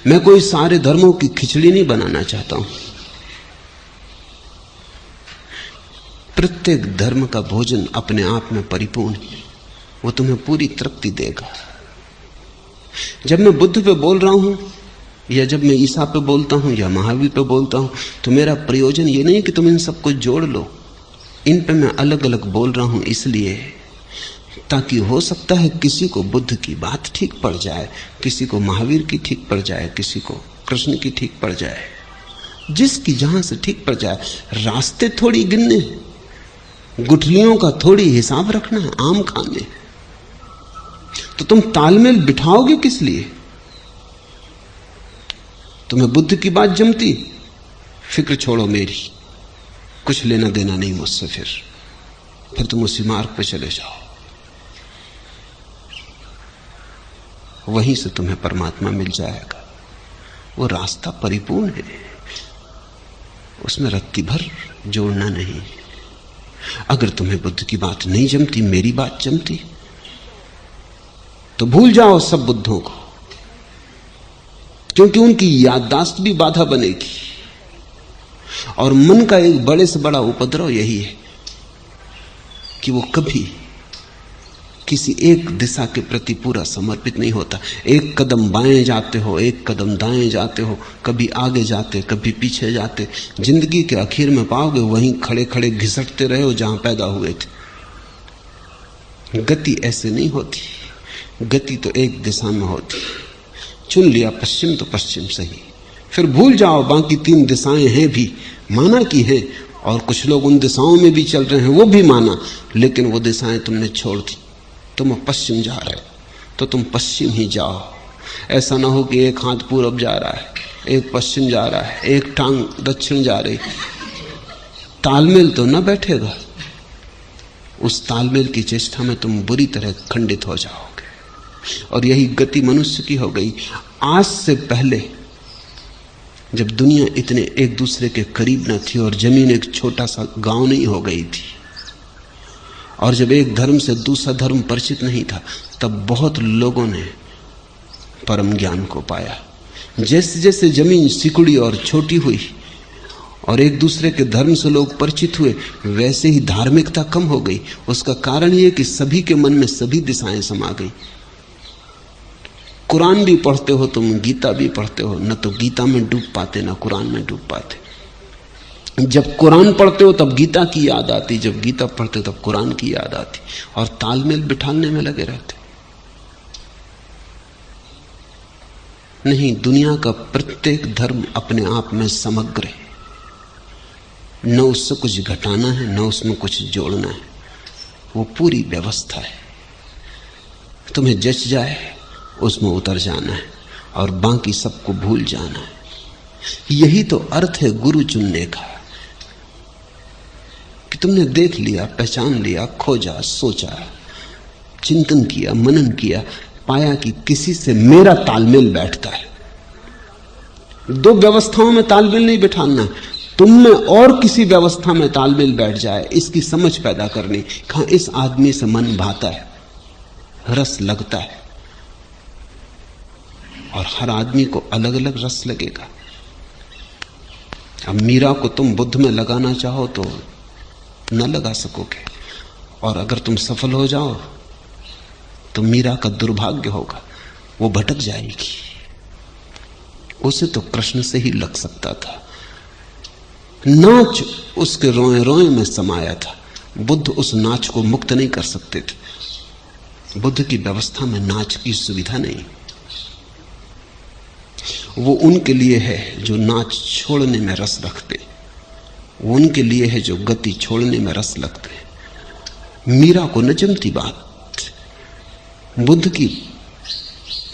मैं कोई सारे धर्मों की खिचड़ी नहीं बनाना चाहता हूं। प्रत्येक धर्म का भोजन अपने आप में परिपूर्ण है, वो तुम्हें पूरी तृप्ति देगा। जब मैं बुद्ध पे बोल रहा हूं, या जब मैं ईसा पे बोलता हूं, या महावीर पे बोलता हूं, तो मेरा प्रयोजन ये नहीं कि तुम इन सबको जोड़ लो। इन पे मैं अलग अलग बोल रहा हूं इसलिए ताकि हो सकता है किसी को बुद्ध की बात ठीक पड़ जाए, किसी को महावीर की ठीक पड़ जाए, किसी को कृष्ण की ठीक पड़ जाए, जिसकी जहां से ठीक पड़ जाए। रास्ते थोड़ी गिनने, गुठलियों का थोड़ी हिसाब रखना है, आम खाने। तो तुम तालमेल बिठाओगे किस लिए? तुम्हें बुद्ध की बात जमती, फिक्र छोड़ो मेरी, कुछ लेना देना नहीं मुझसे। फिर तुम उसी मार्ग पे चले जाओ, वहीं से तुम्हें परमात्मा मिल जाएगा। वो रास्ता परिपूर्ण है, उसमें रत्ती भर जोड़ना नहीं। अगर तुम्हें बुद्ध की बात नहीं जमती, मेरी बात जमती, तो भूल जाओ सब बुद्धों को, क्योंकि उनकी याददाश्त भी बाधा बनेगी। और मन का एक बड़े से बड़ा उपद्रव यही है कि वो कभी किसी एक दिशा के प्रति पूरा समर्पित नहीं होता। एक कदम बाएं जाते हो, एक कदम दाएं जाते हो, कभी आगे जाते, कभी पीछे जाते। जिंदगी के आखिर में पाओगे वहीं खड़े खड़े घिसटते रहे हो जहां पैदा हुए थे। गति ऐसे नहीं होती, गति तो एक दिशा में होती। चुन लिया पश्चिम तो पश्चिम सही, फिर भूल जाओ बाकी तीन दिशाएं हैं भी, माना कि हैं, और कुछ लोग उन दिशाओं में भी चल रहे हैं, वो भी माना, लेकिन वो दिशाएं तुमने छोड़ दी। तुम पश्चिम जा रहे हो तो तुम पश्चिम ही जाओ। ऐसा ना हो कि एक हाथ पूरब जा रहा है, एक पश्चिम जा रहा है, एक टांग दक्षिण जा रही। तालमेल तो ना बैठेगा। उस तालमेल की चेष्टा में तुम बुरी तरह खंडित हो जाओगे। और यही गति मनुष्य की हो गई। आज से पहले जब दुनिया इतने एक दूसरे के करीब न थी और जमीन एक छोटा सा गांव नहीं हो गई थी, और जब एक धर्म से दूसरा धर्म परिचित नहीं था, तब बहुत लोगों ने परम ज्ञान को पाया। जैसे जैसे जमीन सिकुड़ी और छोटी हुई और एक दूसरे के धर्म से लोग परिचित हुए, वैसे ही धार्मिकता कम हो गई। उसका कारण यह कि सभी के मन में सभी दिशाएं समा गई। कुरान भी पढ़ते हो तुम, गीता भी पढ़ते हो, न तो गीता में डूब पाते न कुरान में डूब पाते। जब कुरान पढ़ते हो तब गीता की याद आती, जब गीता पढ़ते हो तब कुरान की याद आती, और तालमेल बिठाने में लगे रहते हो। नहीं, दुनिया का प्रत्येक धर्म अपने आप में समग्र है। न उससे कुछ घटाना है, न उसमें कुछ जोड़ना है। वो पूरी व्यवस्था है। तुम्हें जच जाए उसमें उतर जाना है और बाकी सबको भूल जाना है। यही तो अर्थ है गुरु चुनने का, कि तुमने देख लिया, पहचान लिया, खोजा, सोचा, चिंतन किया, मनन किया, पाया कि किसी से मेरा तालमेल बैठता है। दो व्यवस्थाओं में तालमेल नहीं बिठाना, तुम में और किसी व्यवस्था में तालमेल बैठ जाए, इसकी समझ पैदा करनी। कहां इस आदमी से मन भाता है, रस लगता है, और हर आदमी को अलग अलग रस लगेगा। अब मीरा को तुम बुद्ध में लगाना चाहो तो न लगा सकोगे, और अगर तुम सफल हो जाओ तो मीरा का दुर्भाग्य होगा, वो भटक जाएगी। उसे तो कृष्ण से ही लग सकता था, नाच उसके रोए रोए में समाया था। बुद्ध उस नाच को मुक्त नहीं कर सकते थे। बुद्ध की व्यवस्था में नाच की सुविधा नहीं। वो उनके लिए है जो नाच छोड़ने में रस रखते, वो उनके लिए है जो गति छोड़ने में रस लगते। मीरा को न जमती बात, बुद्ध की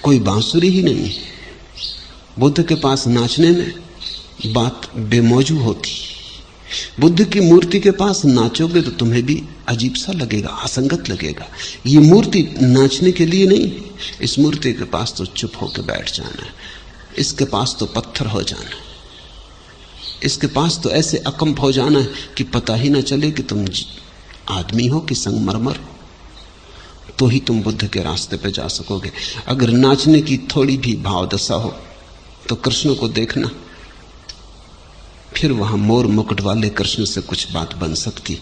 कोई बांसुरी ही नहीं है। बुद्ध के पास नाचने में बात बेमौजू होती। बुद्ध की मूर्ति के पास नाचोगे तो तुम्हें भी अजीब सा लगेगा, असंगत लगेगा। ये मूर्ति नाचने के लिए नहीं है। इस मूर्ति के पास तो चुप होकर बैठ जाना है, इसके पास तो पत्थर हो जाना है, इसके पास तो ऐसे अकंप हो जाना है कि पता ही ना चले कि तुम आदमी हो कि संगमरमर हो। तो ही तुम बुद्ध के रास्ते पे जा सकोगे। अगर नाचने की थोड़ी भी भावदशा हो तो कृष्ण को देखना, फिर वहां मोर मुकुट वाले कृष्ण से कुछ बात बन सकती।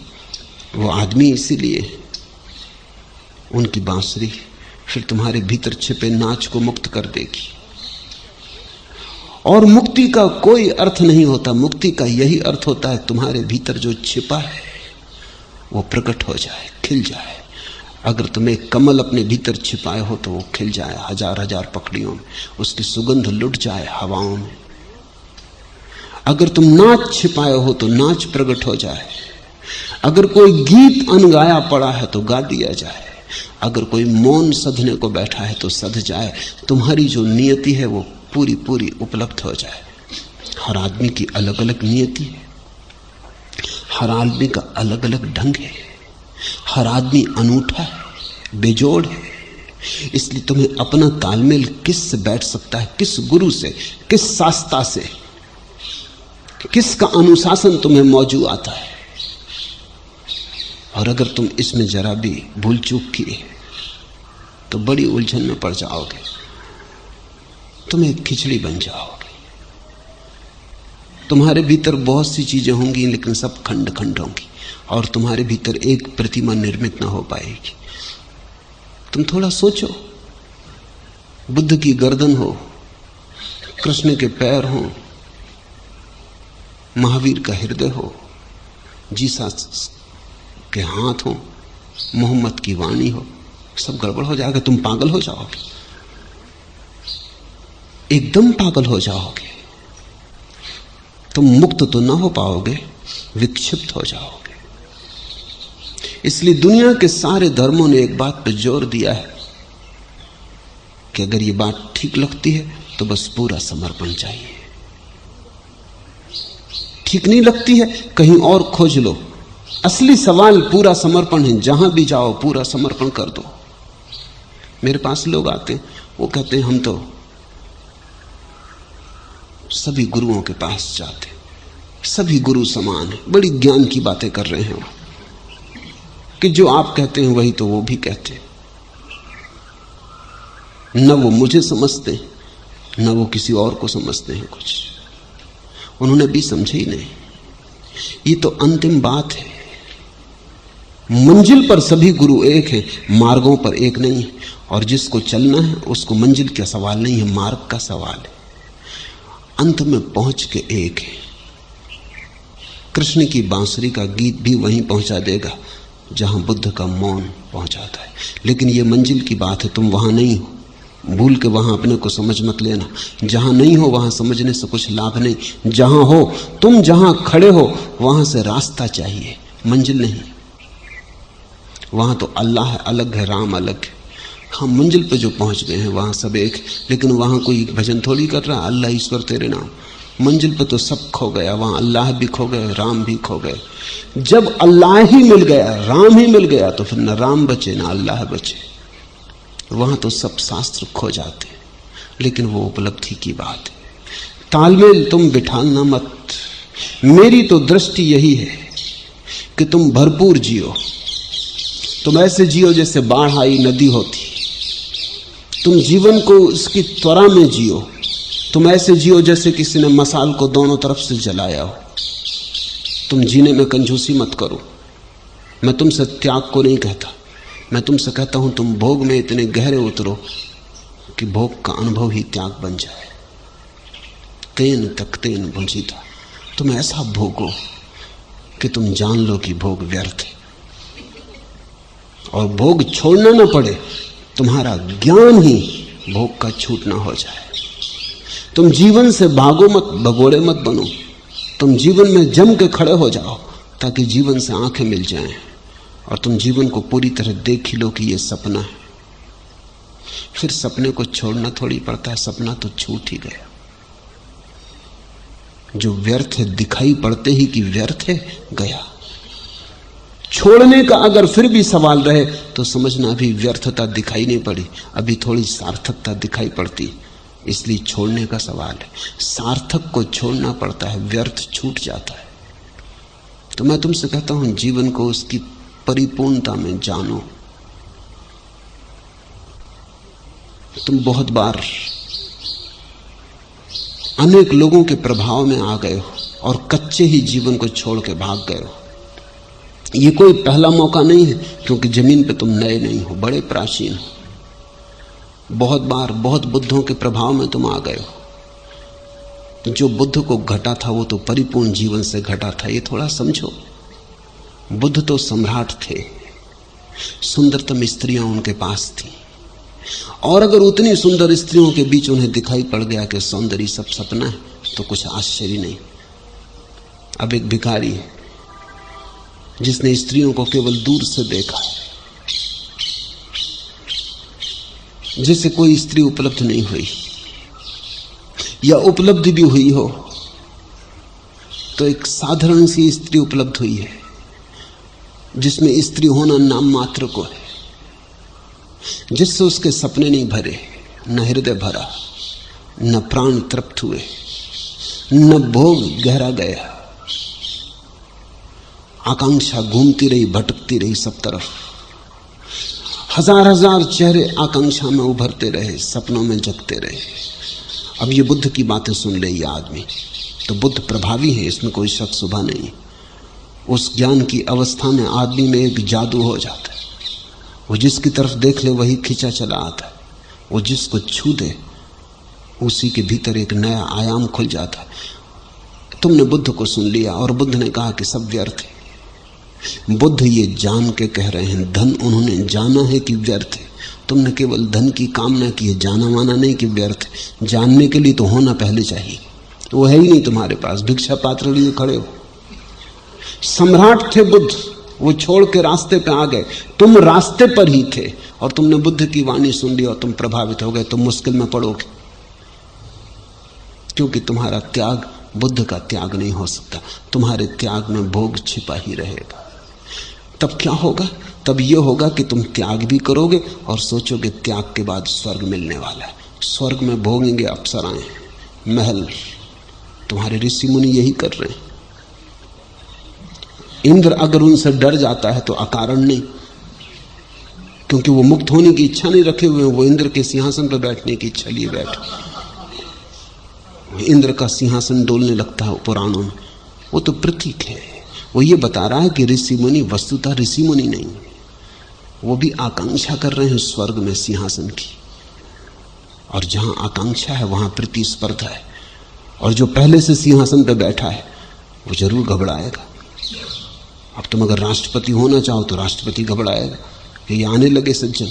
वो आदमी इसीलिए, उनकी बांसुरी फिर तुम्हारे भीतर छिपे नाच को मुक्त कर देगी। और मुक्ति का कोई अर्थ नहीं होता, मुक्ति का यही अर्थ होता है तुम्हारे भीतर जो छिपा है वो प्रकट हो जाए, खिल जाए। अगर तुम एक कमल अपने भीतर छिपाए हो तो वो खिल जाए हजार हजार पकड़ियों में, उसकी सुगंध लुट जाए हवाओं में। अगर तुम नाच छिपाए हो तो नाच प्रकट हो जाए। अगर कोई गीत अनगाया पड़ा है तो गा दिया जाए। अगर कोई मौन सधने को बैठा है तो सध जाए। तुम्हारी जो नियति है वो पूरी पूरी उपलब्ध हो जाए। हर आदमी की अलग अलग नियति है, हर आदमी का अलग अलग ढंग है, हर आदमी अनूठा है, बेजोड़ है। इसलिए तुम्हें अपना तालमेल किससे बैठ सकता है, किस गुरु से, किस शास्त्रा से, किसका अनुशासन तुम्हें मौजू आता है। और अगर तुम इसमें जरा भी भूल चूक किए तो बड़ी उलझन में पड़ जाओगे, तुम एक खिचड़ी बन जाओगे। तुम्हारे भीतर बहुत सी चीजें होंगी लेकिन सब खंड खंड होंगी, और तुम्हारे भीतर एक प्रतिमा निर्मित ना हो पाएगी। तुम थोड़ा सोचो, बुद्ध की गर्दन हो, कृष्ण के पैर हो, महावीर का हृदय हो, जीसस के हाथ हो, मोहम्मद की वाणी हो, सब गड़बड़ हो जाएगा। तुम पागल हो जाओगे, एकदम पागल हो जाओगे। तुम मुक्त तो ना हो पाओगे, विक्षिप्त हो जाओगे। इसलिए दुनिया के सारे धर्मों ने एक बात पर जोर दिया है कि अगर ये बात ठीक लगती है तो बस पूरा समर्पण चाहिए। ठीक नहीं लगती है कहीं और खोज लो। असली सवाल पूरा समर्पण है। जहां भी जाओ पूरा समर्पण कर दो। मेरे पास लोग आते हैं, वो कहते हैं हम तो सभी गुरुओं के पास जाते, सभी गुरु समान है। बड़ी ज्ञान की बातें कर रहे हैं वो, कि जो आप कहते हैं वही तो वो भी कहते हैं। न वो मुझे समझते न वो किसी और को समझते हैं। कुछ उन्होंने भी समझे ही नहीं। ये तो अंतिम बात है। मंजिल पर सभी गुरु एक हैं, मार्गों पर एक नहीं है। और जिसको चलना है उसको मंजिल का सवाल नहीं है, मार्ग का सवाल है। अंत में पहुंच के एक है। कृष्ण की बांसुरी का गीत भी वहीं पहुंचा देगा जहां बुद्ध का मौन पहुंचाता है। लेकिन ये मंजिल की बात है, तुम वहां नहीं हो। भूल के वहां अपने को समझ मत लेना। जहां नहीं हो वहां समझने से कुछ लाभ नहीं। जहां हो, तुम जहां खड़े हो वहां से रास्ता चाहिए, मंजिल नहीं। वहां तो अल्लाह अलग है, राम अलग है। हम मंजिल पे जो पहुंच गए हैं वहां सब एक, लेकिन वहां कोई भजन थोड़ी कर रहा, अल्लाह ईश्वर तेरे नाम। मंजिल पे तो सब खो गया, वहां अल्लाह भी खो गए, राम भी खो गए। जब अल्लाह ही मिल गया, राम ही मिल गया, तो फिर न राम बचे न अल्लाह बचे। वहां तो सब शास्त्र खो जाते, लेकिन वो उपलब्धि की बात है। तालमेल तुम बिठाना मत। मेरी तो दृष्टि यही है कि तुम भरपूर जियो। तुम ऐसे जियो जैसे बाढ़ आई नदी होती। तुम जीवन को उसकी त्वरा में जियो। तुम ऐसे जियो जैसे किसी ने मसाल को दोनों तरफ से जलाया हो। तुम जीने में कंजूसी मत करो। मैं तुमसे त्याग को नहीं कहता, मैं तुमसे कहता हूं तुम भोग में इतने गहरे उतरो कि भोग का अनुभव ही त्याग बन जाए। तेन तक तेन भुंजीता, तुम ऐसा भोगो कि तुम जान लो कि भोग व्यर्थ है और भोग छोड़ना ना पड़े। तुम्हारा ज्ञान ही भोग का छूटना हो जाए। तुम जीवन से भागो मत, भगोड़े मत बनो। तुम जीवन में जम के खड़े हो जाओ ताकि जीवन से आंखें मिल जाएं और तुम जीवन को पूरी तरह देख ही लो कि ये सपना है। फिर सपने को छोड़ना थोड़ी पड़ता है, सपना तो छूट ही गया। जो व्यर्थ है दिखाई पड़ते ही कि व्यर्थ है, गया। छोड़ने का अगर फिर भी सवाल रहे तो समझना अभी व्यर्थता दिखाई नहीं पड़ी, अभी थोड़ी सार्थकता दिखाई पड़ती, इसलिए छोड़ने का सवाल है। सार्थक को छोड़ना पड़ता है, व्यर्थ छूट जाता है। तो मैं तुमसे कहता हूं जीवन को उसकी परिपूर्णता में जानो। तुम बहुत बार अनेक लोगों के प्रभाव में आ गए हो और कच्चे ही जीवन को छोड़ के भाग गए हो। ये कोई पहला मौका नहीं है, क्योंकि जमीन पे तुम नए नहीं हो, बड़े प्राचीन हो। बहुत बार बहुत बुद्धों के प्रभाव में तुम आ गए हो। जो बुद्ध को घटा था वो तो परिपूर्ण जीवन से घटा था, ये थोड़ा समझो। बुद्ध तो सम्राट थे, सुंदरतम स्त्रियां उनके पास थी, और अगर उतनी सुंदर स्त्रियों के बीच उन्हें दिखाई पड़ गया कि सौंदर्य सब सपना है तो कुछ आश्चर्य नहीं। अब एक भिखारी है जिसने स्त्रियों को केवल दूर से देखा है, जिसे कोई स्त्री उपलब्ध नहीं हुई, या उपलब्ध भी हुई हो तो एक साधारण सी स्त्री उपलब्ध हुई है जिसमें स्त्री होना नाम मात्र को है, जिससे उसके सपने नहीं भरे, न हृदय भरा, न प्राण तृप्त हुए, न भोग गहरा गया। आकांक्षा घूमती रही, भटकती रही सब तरफ। हजार हजार चेहरे आकांक्षा में उभरते रहे, सपनों में जगते रहे। अब ये बुद्ध की बातें सुन ले ये आदमी, तो बुद्ध प्रभावी है, इसमें कोई शक शुबा नहीं। उस ज्ञान की अवस्था में आदमी में एक जादू हो जाता है। वो जिसकी तरफ देख ले वही खिंचा चला आता है, वो जिसको छू दे उसी के भीतर एक नया आयाम खुल जाता है। तुमने बुद्ध को सुन लिया और बुद्ध ने कहा कि सब व्यर्थ है। बुद्ध ये जान के कह रहे हैं, धन उन्होंने जाना है कि व्यर्थ है। तुमने केवल धन की कामना की है, जाना माना नहीं कि व्यर्थ है। जानने के लिए तो होना पहले चाहिए, वो है ही नहीं तुम्हारे पास, भिक्षा पात्र लिए खड़े हो। सम्राट थे बुद्ध, वो छोड़ के रास्ते पे आ गए, तुम रास्ते पर ही थे और तुमने बुद्ध की वाणी सुन ली और तुम प्रभावित हो गए। तुम मुश्किल में पड़ोगे, क्योंकि तुम्हारा त्याग बुद्ध का त्याग नहीं हो सकता। तुम्हारे त्याग में भोग छिपा ही रहेगा। तब क्या होगा? तब यह होगा कि तुम त्याग भी करोगे और सोचोगे त्याग के बाद स्वर्ग मिलने वाला है। स्वर्ग में भोगेंगे अप्सराएं, महल। तुम्हारे ऋषि मुनि यही कर रहे हैं। इंद्र अगर उनसे डर जाता है तो अकारण नहीं, क्योंकि वो मुक्त होने की इच्छा नहीं रखे हुए, वो इंद्र के सिंहासन पर बैठने की इच्छा लिए बैठे। इंद्र का सिंहासन डोलने लगता है पुराणों में, वो तो प्रतीक है। वो ये बता रहा है कि ऋषि मुनि वस्तुतः ऋषि मुनि नहीं, वो भी आकांक्षा कर रहे हैं स्वर्ग में सिंहासन की। और जहां आकांक्षा है वहां प्रतिस्पर्धा है, और जो पहले से सिंहासन पर बैठा है वो जरूर घबराएगा। अब तुम अगर राष्ट्रपति होना चाहो तो राष्ट्रपति घबराएगा कि ये आने लगे सज्जन,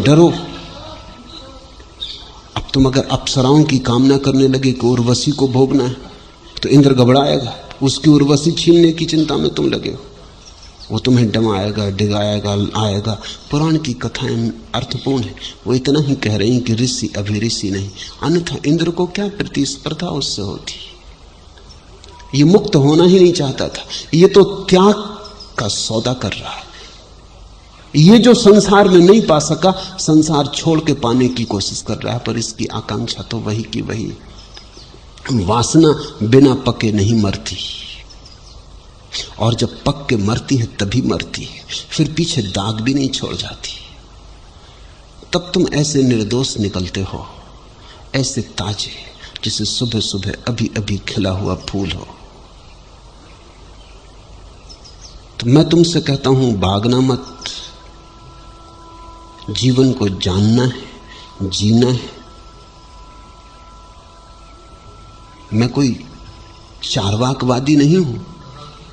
डरो। तुम अगर अप्सराओं की कामना करने लगे कि उर्वशी को भोगना है, तो इंद्र घबराएगा, उसकी उर्वशी छीनने की चिंता में तुम लगे हो। वो तुम्हें डमाएगा, डिगाएगा, आएगा। पुराण की कथाएं अर्थपूर्ण है। वो इतना ही कह रही कि ऋषि अभी ऋषि नहीं, अन्यथा इंद्र को क्या प्रतिस्पर्धा उससे होती। ये मुक्त होना ही नहीं चाहता था, ये तो त्याग का सौदा कर रहा है। ये जो संसार में नहीं पा सका, संसार छोड़ के पाने की कोशिश कर रहा है, पर इसकी आकांक्षा तो वही की वही। वासना बिना पके नहीं मरती, और जब पक के मरती है तभी मरती है, फिर पीछे दाग भी नहीं छोड़ जाती। तब तुम ऐसे निर्दोष निकलते हो, ऐसे ताजे, जिसे सुबह सुबह अभी अभी खिला हुआ फूल हो। तो मैं तुमसे कहता हूं, भागना मत। जीवन को जानना है, जीना है। मैं कोई चार्वाकवादी नहीं हूं।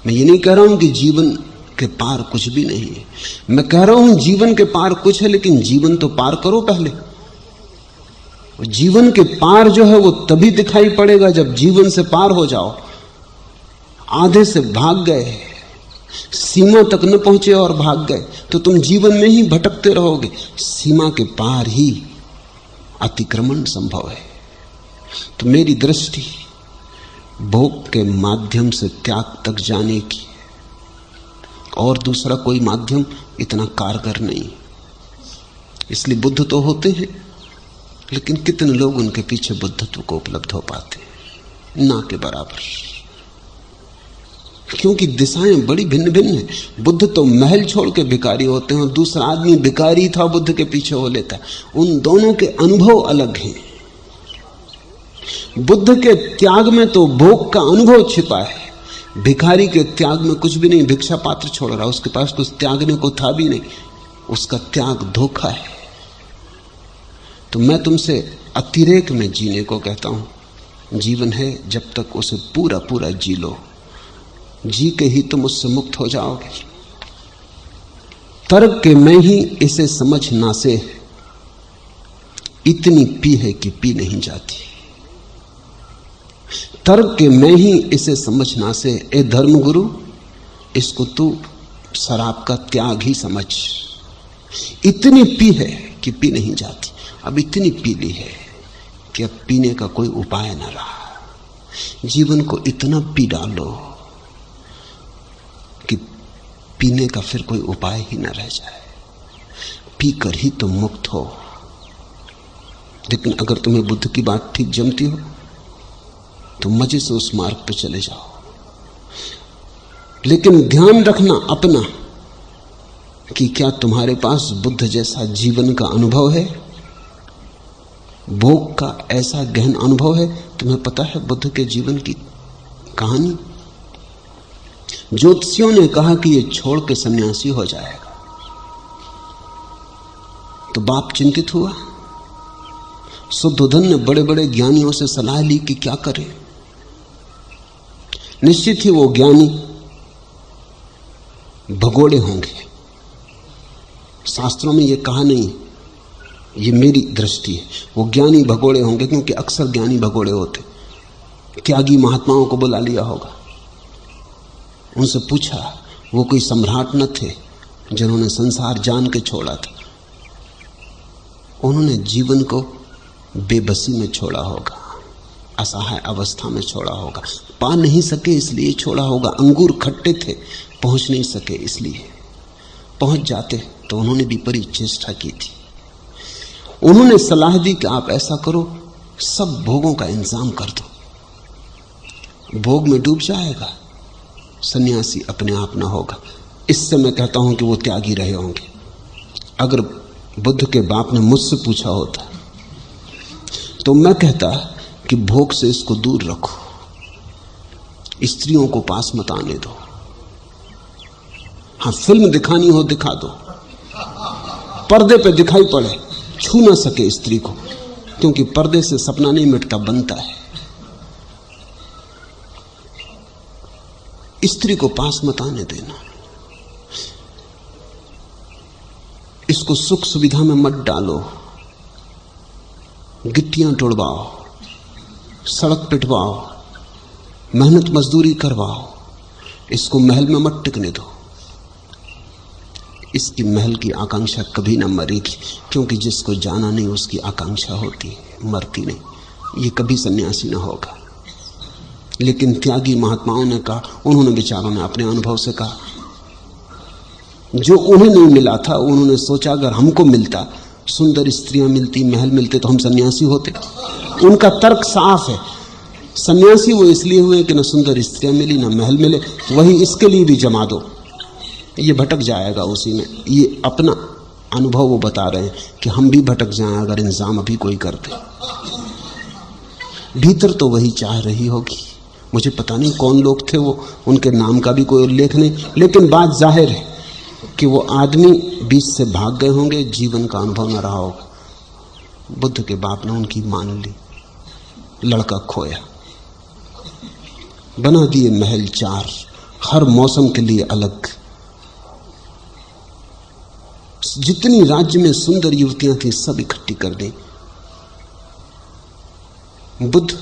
मैं ये नहीं कह रहा हूं कि जीवन के पार कुछ भी नहीं है। मैं कह रहा हूं जीवन के पार कुछ है, लेकिन जीवन तो पार करो पहले। जीवन के पार जो है वो तभी दिखाई पड़ेगा जब जीवन से पार हो जाओ। आधे से भाग गए, सीमा तक न पहुंचे और भाग गए, तो तुम जीवन में ही भटकते रहोगे। सीमा के पार ही अतिक्रमण संभव है। तो मेरी दृष्टि भोग के माध्यम से त्याग तक जाने की, और दूसरा कोई माध्यम इतना कारगर नहीं। इसलिए बुद्ध तो होते हैं, लेकिन कितने लोग उनके पीछे बुद्धत्व को उपलब्ध हो पाते हैं? ना के बराबर, क्योंकि दिशाएं बड़ी भिन्न भिन्न हैं। बुद्ध तो महल छोड़ के भिखारी होते हैं, दूसरा आदमी भिखारी था बुद्ध के पीछे हो लेता है। उन दोनों के अनुभव अलग हैं। बुद्ध के त्याग में तो भोग का अनुभव छिपा है, भिखारी के त्याग में कुछ भी नहीं। भिक्षा पात्र छोड़ रहा, उसके पास कुछ त्यागने को था भी नहीं, उसका त्याग धोखा है। तो मैं तुमसे अतिरेक में जीने को कहता हूं। जीवन है, जब तक उसे पूरा पूरा जी लो। जी के ही तुम उससे मुक्त हो जाओगे। तर्क के मैं ही इसे समझ ना से, इतनी पी है कि पी नहीं जाती। तर्क के मैं ही इसे समझ ना से, ए धर्मगुरु इसको तू शराब का त्याग ही समझ। इतनी पी है कि पी नहीं जाती। अब इतनी पी ली है कि अब पीने का कोई उपाय न रहा। जीवन को इतना पी डालो कि पीने का फिर कोई उपाय ही न रह जाए। पीकर ही तुम मुक्त हो। लेकिन अगर तुम्हें बुद्ध की बात ठीक जमती हो तो मजे से उस मार्ग पर चले जाओ। लेकिन ध्यान रखना अपना कि क्या तुम्हारे पास बुद्ध जैसा जीवन का अनुभव है, भोग का ऐसा गहन अनुभव है। तुम्हें पता है बुद्ध के जीवन की कहानी? ज्योतिषियों ने कहा कि ये छोड़ के सन्यासी हो जाएगा, तो बाप चिंतित हुआ। शुद्धोधन ने बड़े बड़े ज्ञानियों से सलाह ली कि क्या करें। निश्चित ही वो ज्ञानी भगोड़े होंगे। शास्त्रों में ये कहा नहीं, ये मेरी दृष्टि है। वो ज्ञानी भगोड़े होंगे, क्योंकि अक्सर ज्ञानी भगोड़े होते। त्यागी महात्माओं को बुला लिया होगा, उनसे पूछा, वो कोई सम्राट न थे जिन्होंने संसार जान के छोड़ा था। उन्होंने जीवन को बेबसी में छोड़ा होगा, असहाय अवस्था में छोड़ा होगा। पा नहीं सके इसलिए छोड़ा होगा। अंगूर खट्टे थे, पहुंच नहीं सके इसलिए। पहुंच जाते तो उन्होंने भी बड़ी चेष्टा की थी। उन्होंने सलाह दी कि आप ऐसा करो, सब भोगों का इंतजाम कर दो। भोग में डूब जाएगा, सन्यासी अपने आप ना होगा। इससे मैं कहता हूं कि वो त्यागी रहे होंगे। अगर बुद्ध के बाप ने मुझसे पूछा होता तो मैं कहता कि भोग से इसको दूर रखो, स्त्रियों को पास मत आने दो। हाँ, फिल्म दिखानी हो दिखा दो, पर्दे पे दिखाई पड़े, छू ना सके स्त्री को, क्योंकि पर्दे से सपना नहीं मिटता, बनता है। स्त्री को पास मत आने देना, इसको सुख सुविधा में मत डालो। गिट्टियां तोड़वाओ, सड़क पिटवाओ, मेहनत मजदूरी करवाओ, इसको महल में मत टिकने दो। इसकी महल की आकांक्षा कभी न मरेगी, क्योंकि जिसको जाना नहीं उसकी आकांक्षा होती है, मरती नहीं। ये कभी सन्यासी न होगा। लेकिन त्यागी महात्माओं ने कहा, उन्होंने विचारों ने अपने अनुभव से कहा, जो उन्हें नहीं मिला था उन्होंने सोचा अगर हमको मिलता, सुंदर स्त्रियां मिलती, महल मिलते, तो हम सन्यासी होते। उनका तर्क साफ है, सन्यासी वो इसलिए हुए कि न सुंदर स्त्रियां मिली न महल मिले, वही इसके लिए भी जमा दो, ये भटक जाएगा उसी में। ये अपना अनुभव वो बता रहे हैं कि हम भी भटक जाएं अगर इंतजाम अभी कोई कर दे। भीतर तो वही चाह रही होगी। मुझे पता नहीं कौन लोग थे वो, उनके नाम का भी कोई उल्लेख नहीं, लेकिन बात जाहिर है कि वो आदमी बीच से भाग गए होंगे, जीवन का अनुभव न रहा होगा। बुद्ध के बाप ने उनकी मान ली, लड़का खोया, बना दिए महल 4, हर मौसम के लिए अलग। जितनी राज्य में सुंदर युवतियां थी सब इकट्ठी कर दी। बुद्ध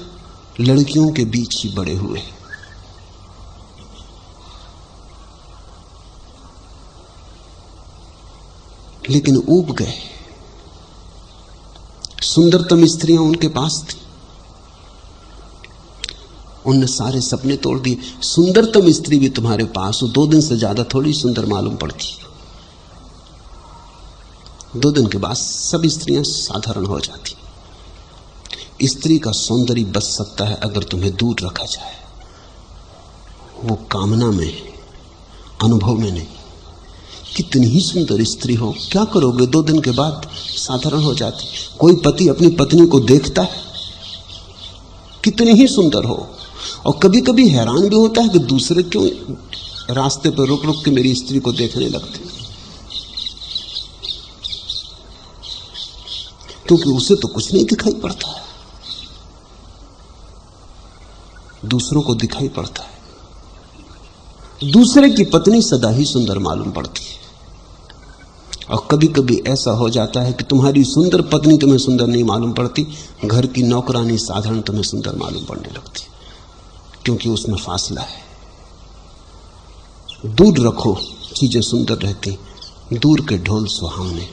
लड़कियों के बीच ही बड़े हुए। लेकिन ऊब गए। सुंदरतम स्त्रियां उनके पास थी, उनने सारे सपने तोड़ दिए। सुंदरतम स्त्री भी तुम्हारे पास हो, 2 दिन से ज्यादा थोड़ी सुंदर मालूम पड़ती। 2 दिन के बाद सब स्त्रियां साधारण हो जाती। स्त्री का सौंदर्य बच सकता है अगर तुम्हें दूर रखा जाए, वो कामना में, अनुभव में नहीं। कितनी ही सुंदर स्त्री हो, क्या करोगे, 2 दिन के बाद साधारण हो जाती। कोई पति अपनी पत्नी को देखता है, कितनी ही सुंदर हो, और कभी कभी हैरान भी होता है कि दूसरे क्यों रास्ते पर रुक रुक के मेरी स्त्री को देखने लगते, क्योंकि उसे तो कुछ नहीं दिखाई पड़ता है, दूसरों को दिखाई पड़ता है। दूसरे की पत्नी सदा ही सुंदर मालूम पड़ती है। और कभी कभी ऐसा हो जाता है कि तुम्हारी सुंदर पत्नी तुम्हें सुंदर नहीं मालूम पड़ती, घर की नौकरानी साधारण तुम्हें सुंदर मालूम पड़ने लगती, क्योंकि उसमें फासला है। दूर रखो चीजें सुंदर रहती, दूर के ढोल सुहावने,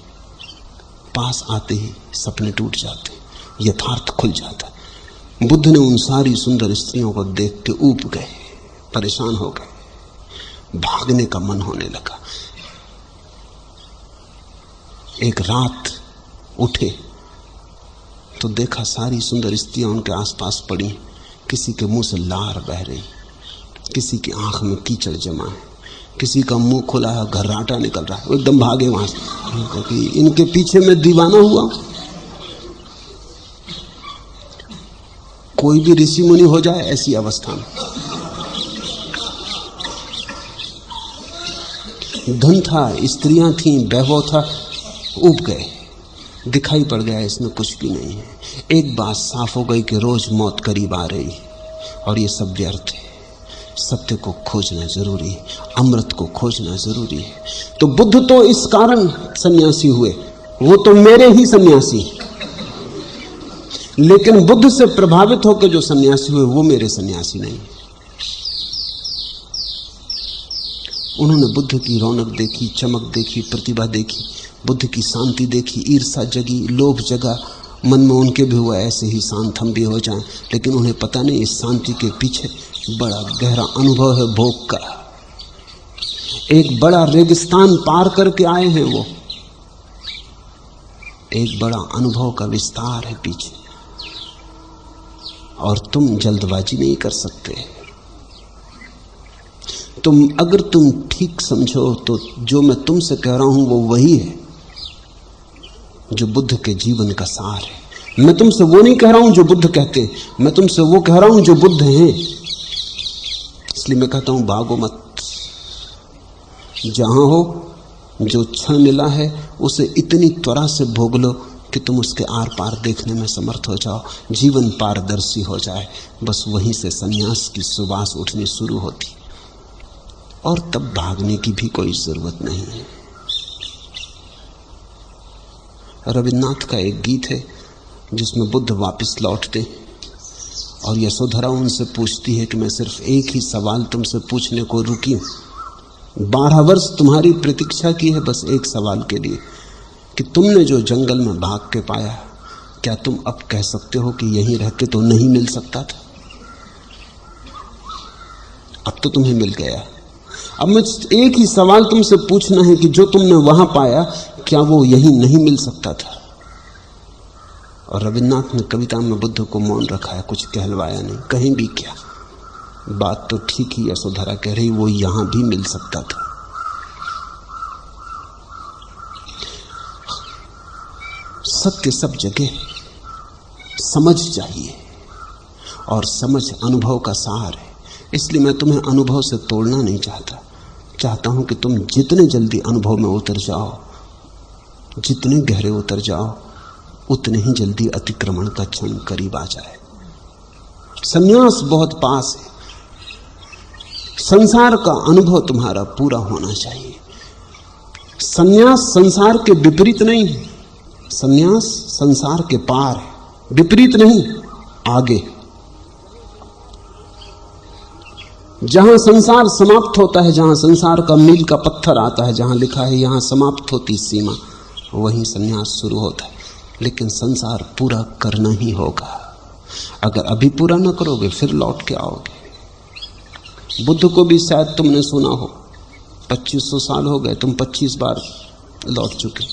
पास आते ही सपने टूट जाते, यथार्थ खुल जाता। बुद्ध ने उन सारी सुंदर स्त्रियों को देख के ऊब गए, परेशान हो गए, भागने का मन होने लगा। एक रात उठे तो देखा सारी सुंदर स्त्रियां उनके आसपास पड़ी, किसी के मुंह से लार बह रही, किसी की आंख में कीचड़ जमा है, किसी का मुंह खुला है, घर्राटा निकल रहा है। वो एकदम भागे वहां से, क्योंकि इनके पीछे मैं दीवाना हुआ। कोई भी ऋषि मुनि हो जाए ऐसी अवस्था में। धन था, स्त्रियां थीं, वैभव था, ऊब गए, दिखाई पड़ गया इसमें कुछ भी नहीं है। एक बात साफ हो गई कि रोज मौत करीब आ रही है और ये सब व्यर्थ है। सत्य को खोजना जरूरी है, अमृत को खोजना जरूरी है। तो बुद्ध तो इस कारण सन्यासी हुए, वो तो मेरे ही सन्यासी, लेकिन बुद्ध से प्रभावित होकर जो सन्यासी हुए वो मेरे सन्यासी नहीं। उन्होंने बुद्ध की रौनक देखी, चमक देखी, प्रतिभा देखी, बुद्ध की शांति देखी, ईर्षा जगी, लोभ जगा मन में उनके भी हुआ ऐसे ही शांत हम भी हो जाएं। लेकिन उन्हें पता नहीं इस शांति के पीछे बड़ा गहरा अनुभव है भोग का। एक बड़ा रेगिस्तान पार करके आए हैं वो, एक बड़ा अनुभव का विस्तार है पीछे, और तुम जल्दबाजी नहीं कर सकते। अगर तुम ठीक समझो तो जो मैं तुमसे कह रहा हूं वो वही है जो बुद्ध के जीवन का सार है। मैं तुमसे वो नहीं कह रहा हूं जो बुद्ध कहते हैं, मैं तुमसे वो कह रहा हूं जो बुद्ध हैं। इसलिए मैं कहता हूं भागो मत, जहां हो जो क्षण मिला है उसे इतनी त्वरा से भोग लो कि तुम उसके आर पार देखने में समर्थ हो जाओ, जीवन पारदर्शी हो जाए। बस वहीं से सन्यास की सुवास उठनी शुरू होती, और तब भागने की भी कोई जरूरत नहीं है। रविन्द्रनाथ का एक गीत है, जिसमें बुद्ध वापस लौटते हैं और यशोधरा उनसे पूछती है कि मैं सिर्फ एक ही सवाल तुमसे पूछने को रुकी हूं। 12 वर्ष तुम्हारी प्रतीक्षा की है बस एक सवाल के लिए कि तुमने जो जंगल में भाग के पाया, क्या तुम अब कह सकते हो कि यहीं रह के तो नहीं मिल सकता था? अब तो तुम्हें मिल गया। अब मैं एक ही सवाल तुमसे पूछना है कि जो तुमने वहां पाया, क्या वो यहीं नहीं मिल सकता था? और रविन्द्रनाथ ने कविता में बुद्ध को मौन रखा है, कुछ कहलवाया नहीं। कहीं भी क्या, बात तो ठीक ही यशोधरा कह रही, वो यहां भी मिल सकता था। सत्य सब जगह, समझ चाहिए और समझ अनुभव का सार है। इसलिए मैं तुम्हें अनुभव से तोड़ना नहीं चाहता हूं कि तुम जितने जल्दी अनुभव में उतर जाओ, जितने गहरे उतर जाओ, उतने ही जल्दी अतिक्रमण का क्षण करीब आ जाए। संन्यास बहुत पास है। संसार का अनुभव तुम्हारा पूरा होना चाहिए। संन्यास संसार के विपरीत नहीं है, संन्यास संसार के पार है, विपरीत नहीं, आगे। जहां संसार समाप्त होता है, जहां संसार का मील का पत्थर आता है, जहां लिखा है यहां समाप्त होती सीमा, वहीं संन्यास शुरू होता है। लेकिन संसार पूरा करना ही होगा। अगर अभी पूरा न करोगे फिर लौट के आओगे। बुद्ध को भी शायद तुमने सुना हो, 2500 साल हो गए, तुम 25 बार लौट चुके।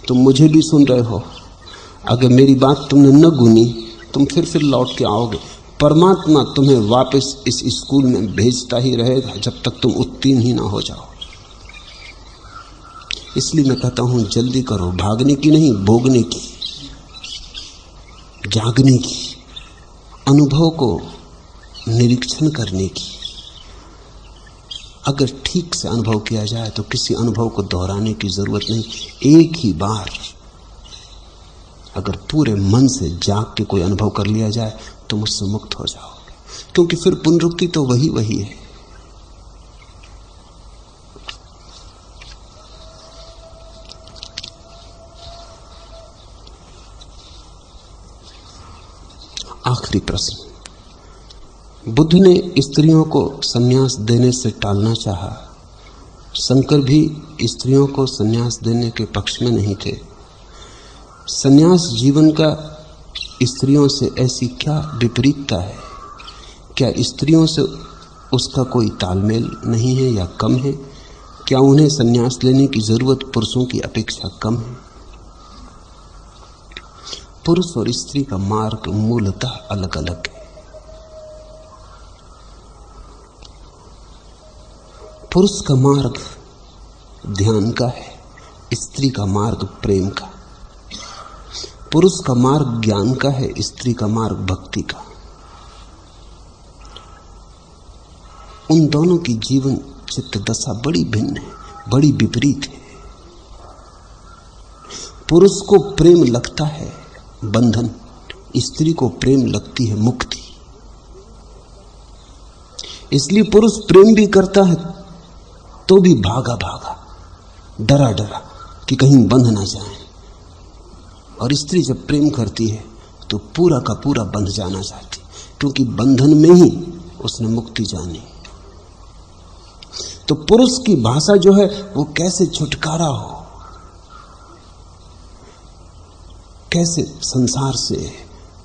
तुम मुझे भी सुन रहे हो, अगर मेरी बात तुमने न गुनी तुम फिर लौट के आओगे। परमात्मा तुम्हें वापस इस स्कूल में भेजता ही रहेगा जब तक तुम उत्तीर्ण ही ना हो जाओ। इसलिए मैं कहता हूं जल्दी करो, भागने की नहीं, भोगने की, जागने की, अनुभव को निरीक्षण करने की। अगर ठीक से अनुभव किया जाए तो किसी अनुभव को दोहराने की जरूरत नहीं। एक ही बार अगर पूरे मन से जाग के कोई अनुभव कर लिया जाए तो मुझसे मुक्त हो जाओगे, क्योंकि फिर पुनरुक्ति तो वही है। आखिरी प्रश्न। बुद्ध ने स्त्रियों को संन्यास देने से टालना चाहा। शंकर भी स्त्रियों को संन्यास देने के पक्ष में नहीं थे। संन्यास जीवन का स्त्रियों से ऐसी क्या विपरीतता है? क्या स्त्रियों से उसका कोई तालमेल नहीं है या कम है? क्या उन्हें संन्यास लेने की जरूरत पुरुषों की अपेक्षा कम है? पुरुष और स्त्री का मार्ग मूलतः अलग अलग है। पुरुष का मार्ग ध्यान का है, स्त्री का मार्ग प्रेम का। पुरुष का मार्ग ज्ञान का है, स्त्री का मार्ग भक्ति का। उन दोनों की जीवन चित्त दशा बड़ी भिन्न है, बड़ी विपरीत है। पुरुष को प्रेम लगता है बंधन, स्त्री को प्रेम लगती है मुक्ति। इसलिए पुरुष प्रेम भी करता है तो भी भागा भागा, डरा डरा कि कहीं बंध ना जाए, और स्त्री जब प्रेम करती है तो पूरा का पूरा बंध जाना चाहती, क्योंकि बंधन में ही उसने मुक्ति जानी। तो पुरुष की भाषा जो है वो कैसे छुटकारा हो, कैसे संसार से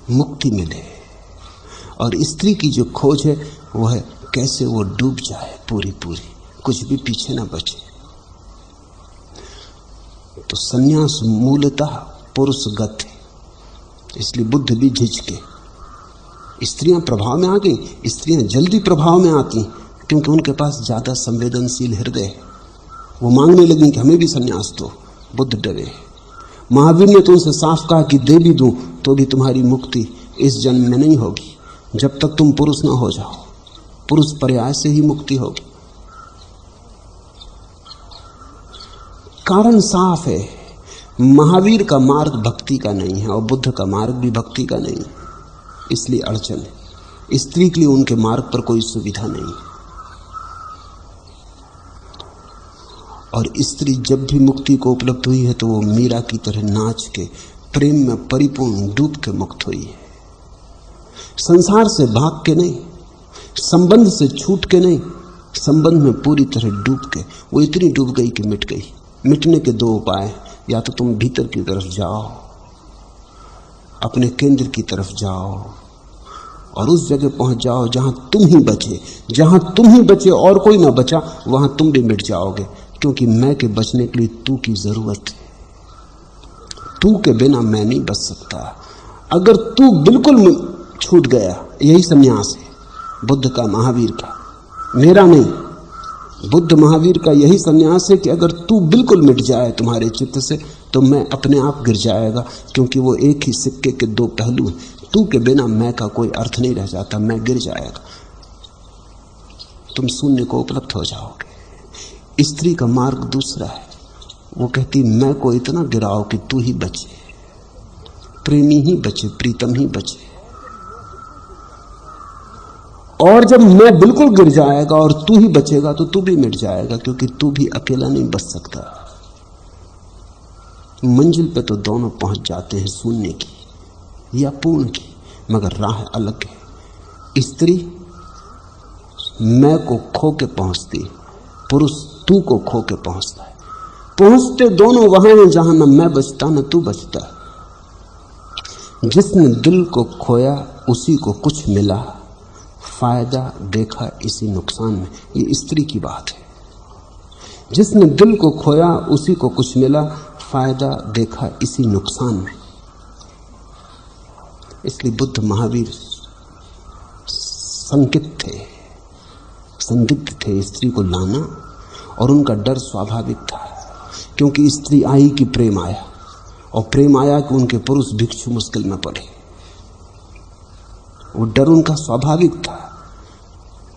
मुक्ति मिले, और स्त्री की जो खोज है वो है कैसे वो डूब जाए पूरी पूरी, कुछ भी पीछे ना बचे। तो संन्यास मूलतः पुरुषगत है, इसलिए बुद्ध भी झिझके। स्त्रियां प्रभाव में आ गई, स्त्रियां जल्दी प्रभाव में आती क्योंकि उनके पास ज्यादा संवेदनशील हृदय है। वो मांगने लगी कि हमें भी संन्यास दो। बुद्ध डरे। महावीर ने तो उनसे साफ कहा कि दे भी दूं तो भी तुम्हारी मुक्ति इस जन्म में नहीं होगी, जब तक तुम पुरुष ना हो जाओ। पुरुष पर्याय से ही मुक्ति होगी। कारण साफ है, महावीर का मार्ग भक्ति का नहीं है और बुद्ध का मार्ग भी भक्ति का नहीं, इसलिए अड़चन है। स्त्री के लिए उनके मार्ग पर कोई सुविधा नहीं, और स्त्री जब भी मुक्ति को उपलब्ध हुई है तो वो मीरा की तरह नाच के प्रेम में परिपूर्ण डूब के मुक्त हुई है। संसार से भाग के नहीं, संबंध से छूट के नहीं, संबंध में पूरी तरह डूब के। वो इतनी डूब गई कि मिट गई। मिटने के दो उपाय, या तो तुम भीतर की तरफ जाओ, अपने केंद्र की तरफ जाओ और उस जगह पहुंच जाओ जहां तुम ही बचे। जहां तुम ही बचे और कोई ना बचा, वहां तुम भी मिट जाओगे, क्योंकि मैं के बचने के लिए तू की जरूरत है। तू के बिना मैं नहीं बच सकता। अगर तू बिल्कुल छूट गया, यही संन्यास है बुद्ध का, महावीर का, मेरा नहीं, बुद्ध महावीर का यही संन्यास है कि अगर तू बिल्कुल मिट जाए तुम्हारे चित्त से, तो मैं अपने आप गिर जाएगा, क्योंकि वो एक ही सिक्के के दो पहलू हैं। तू के बिना मैं का कोई अर्थ नहीं रह जाता, मैं गिर जाएगा, तुम शून्य को उपलब्ध हो जाओगे। स्त्री का मार्ग दूसरा है, वो कहती मैं को इतना गिराओ कि तू ही बचे, प्रेमी ही बचे, प्रीतम ही बचे। और जब मैं बिल्कुल गिर जाएगा और तू ही बचेगा, तो तू भी मिट जाएगा, क्योंकि तू भी अकेला नहीं बच सकता। मंजिल पे तो दोनों पहुंच जाते हैं, शून्य की या पूर्ण की, मगर राह अलग है। स्त्री मैं को खो के पहुंचती, पुरुष तू को खो के पहुंचता है। पहुंचते दोनों वहां हैं जहां न मैं बचता न तू बचता। जिसने दिल को खोया उसी को कुछ मिला, फायदा देखा इसी नुकसान में। ये स्त्री की बात है। जिसने दिल को खोया उसी को कुछ मिला, फायदा देखा इसी नुकसान में। इसलिए बुद्ध महावीर संकित थे, संदिग्ध थे स्त्री को लाना, और उनका डर स्वाभाविक था, क्योंकि स्त्री आई कि प्रेम आया, और प्रेम आया कि उनके पुरुष भिक्षु मुश्किल में पड़े। वो डर उनका स्वाभाविक था।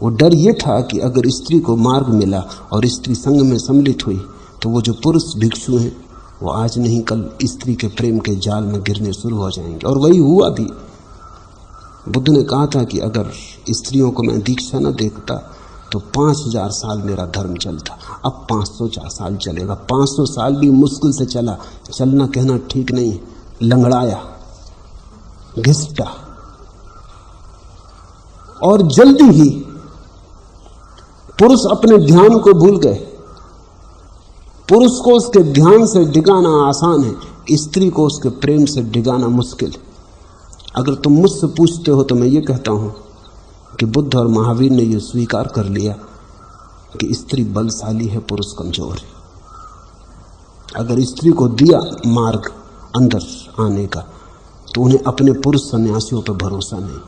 वो डर ये था कि अगर स्त्री को मार्ग मिला और स्त्री संग में सम्मिलित हुई, तो वो जो पुरुष भिक्षु हैं वो आज नहीं कल स्त्री के प्रेम के जाल में गिरने शुरू हो जाएंगे। और वही हुआ भी। बुद्ध ने कहा था कि अगर स्त्रियों को मैं दीक्षा न देखता तो 5000 साल मेरा धर्म चलता। अब 500 साल चलेगा। 500 साल भी मुश्किल से चला, चलना कहना ठीक नहीं, लंगड़ाया, घिसटा, और जल्दी ही पुरुष अपने ध्यान को भूल गए। पुरुष को उसके ध्यान से डिगाना आसान है, स्त्री को उसके प्रेम से डिगाना मुश्किल है। अगर तुम मुझसे पूछते हो तो मैं ये कहता हूं कि बुद्ध और महावीर ने यह स्वीकार कर लिया कि स्त्री बलशाली है, पुरुष कमजोर है। अगर स्त्री को दिया मार्ग अंदर आने का, तो उन्हें अपने पुरुष सन्यासियों पर भरोसा नहीं,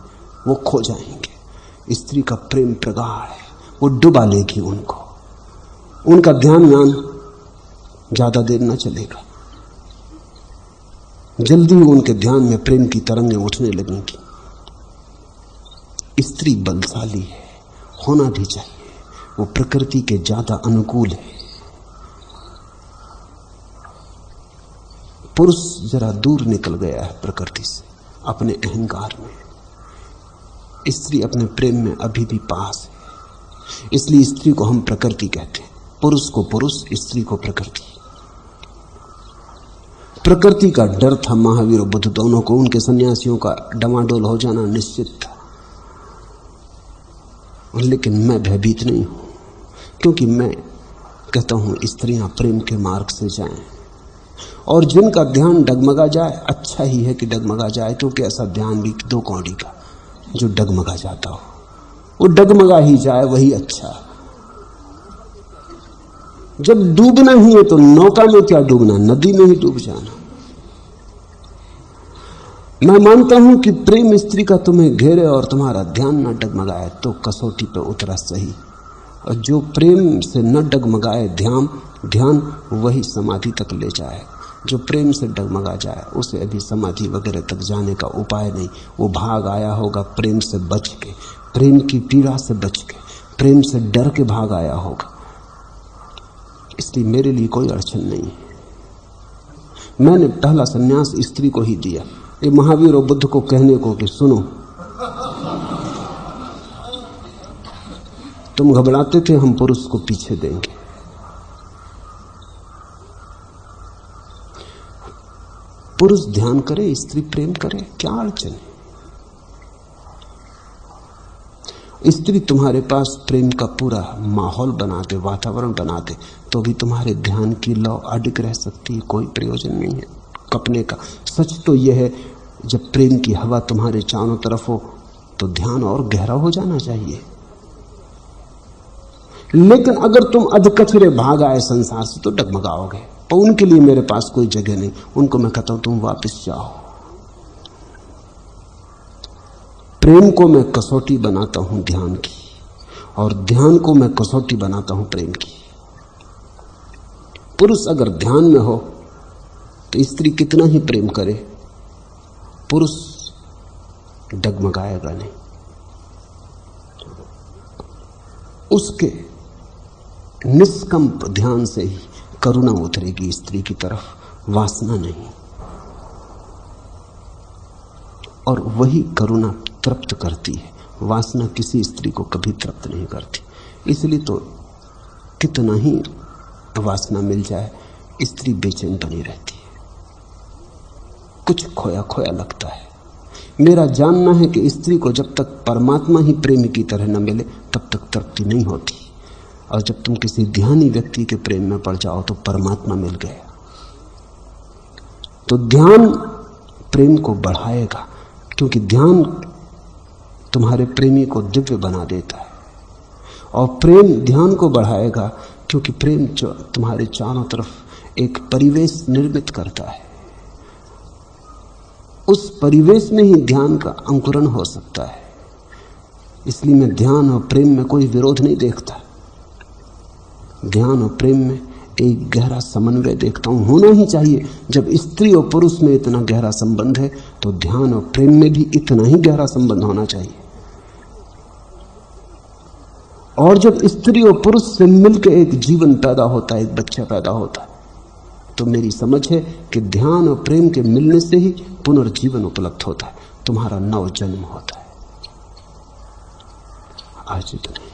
वो खो जाएंगे। स्त्री का प्रेम प्रगाढ़ है, वो डुबा लेगी उनको। उनका ध्यान ज्यादा देर न चलेगा, जल्दी ही उनके ध्यान में प्रेम की तरंगें उठने लगेंगी। स्त्री बलशाली है, होना भी चाहिए, वो प्रकृति के ज्यादा अनुकूल है। पुरुष जरा दूर निकल गया है प्रकृति से, अपने अहंकार में। स्त्री अपने प्रेम में अभी भी पास है, इसलिए स्त्री को हम प्रकृति कहते हैं, पुरुष को पुरुष, स्त्री को प्रकृति। प्रकृति का डर था महावीर और बुद्ध दोनों को। उनके सन्यासियों का डमाडोल हो जाना निश्चित था, लेकिन मैं भयभीत नहीं हूं, क्योंकि मैं कहता हूं स्त्रियां प्रेम के मार्ग से जाएं, और जिनका ध्यान डगमगा जाए अच्छा ही है कि डगमगा जाए, क्योंकि ऐसा ध्यान भी दो कौड़ी का जो डगमगा जाता हो, वो डगमगा ही जाए, वही अच्छा। जब डूबना ही है तो नौका में क्या डूबना, नदी में ही डूब जाना। मैं मानता हूं कि प्रेम स्त्री का तुम्हें घेरे और तुम्हारा ध्यान न डगमगाए तो कसौटी पे उतरा सही, और जो प्रेम से न डगमगाए ध्यान वही समाधि तक ले जाए। जो प्रेम से डगमगा जाए उसे अभी समाधि वगैरह तक जाने का उपाय नहीं। वो भाग आया होगा प्रेम से बच के, प्रेम की पीड़ा से बच के, प्रेम से डर के भाग आया होगा। इसलिए मेरे लिए कोई अड़चन नहीं है। मैंने पहला सन्यास स्त्री को ही दिया, ये महावीर और बुद्ध को कहने को कि सुनो, तुम घबराते थे हम पुरुष को पीछे देंगे। पुरुष ध्यान करे, स्त्री प्रेम करे, क्या अड़चन है? स्त्री तुम्हारे पास प्रेम का पूरा माहौल बना दे, वातावरण बना दे, तो भी तुम्हारे ध्यान की लौ अडिग रह सकती है, कोई प्रयोजन नहीं है कपने का। सच तो यह है, जब प्रेम की हवा तुम्हारे चारों तरफ हो तो ध्यान और गहरा हो जाना चाहिए। लेकिन अगर तुम अधकचरे भाग आए संसार से तो डगमगाओगे। पर उनके लिए मेरे पास कोई जगह नहीं, उनको मैं कहता हूं तुम वापस जाओ। प्रेम को मैं कसौटी बनाता हूं ध्यान की, और ध्यान को मैं कसौटी बनाता हूं प्रेम की। पुरुष अगर ध्यान में हो तो स्त्री कितना ही प्रेम करे, पुरुष डगमगाएगा नहीं। उसके निष्कंप ध्यान से ही करुणा उतरेगी स्त्री की तरफ, वासना नहीं। और वही करुणा तृप्त करती है, वासना किसी स्त्री को कभी तृप्त नहीं करती। इसलिए तो कितना ही वासना मिल जाए, स्त्री बेचैन बनी रहती है, कुछ खोया खोया लगता है। मेरा जानना है कि स्त्री को जब तक परमात्मा ही प्रेमी की तरह न मिले तब तक तृप्ति नहीं होती। और जब तुम किसी ध्यानी व्यक्ति के प्रेम में पड़ जाओ तो परमात्मा मिल गया। तो ध्यान प्रेम को बढ़ाएगा, क्योंकि ध्यान तुम्हारे प्रेमी को दिव्य बना देता है। और प्रेम ध्यान को बढ़ाएगा, क्योंकि प्रेम जो तुम्हारे चारों तरफ एक परिवेश निर्मित करता है, उस परिवेश में ही ध्यान का अंकुरण हो सकता है। इसलिए मैं ध्यान और प्रेम में कोई विरोध नहीं देखता। ध्यान और प्रेम में एक गहरा समन्वय देखता हूं, होना ही चाहिए। जब स्त्री और पुरुष में इतना गहरा संबंध है तो ध्यान और प्रेम में भी इतना ही गहरा संबंध होना चाहिए। और जब स्त्री और पुरुष से मिलकर एक जीवन पैदा होता है, एक बच्चा पैदा होता है, तो मेरी समझ है कि ध्यान और प्रेम के मिलने से ही पुनर्जीवन उपलब्ध होता है, तुम्हारा नव जन्म होता है। आज इतना।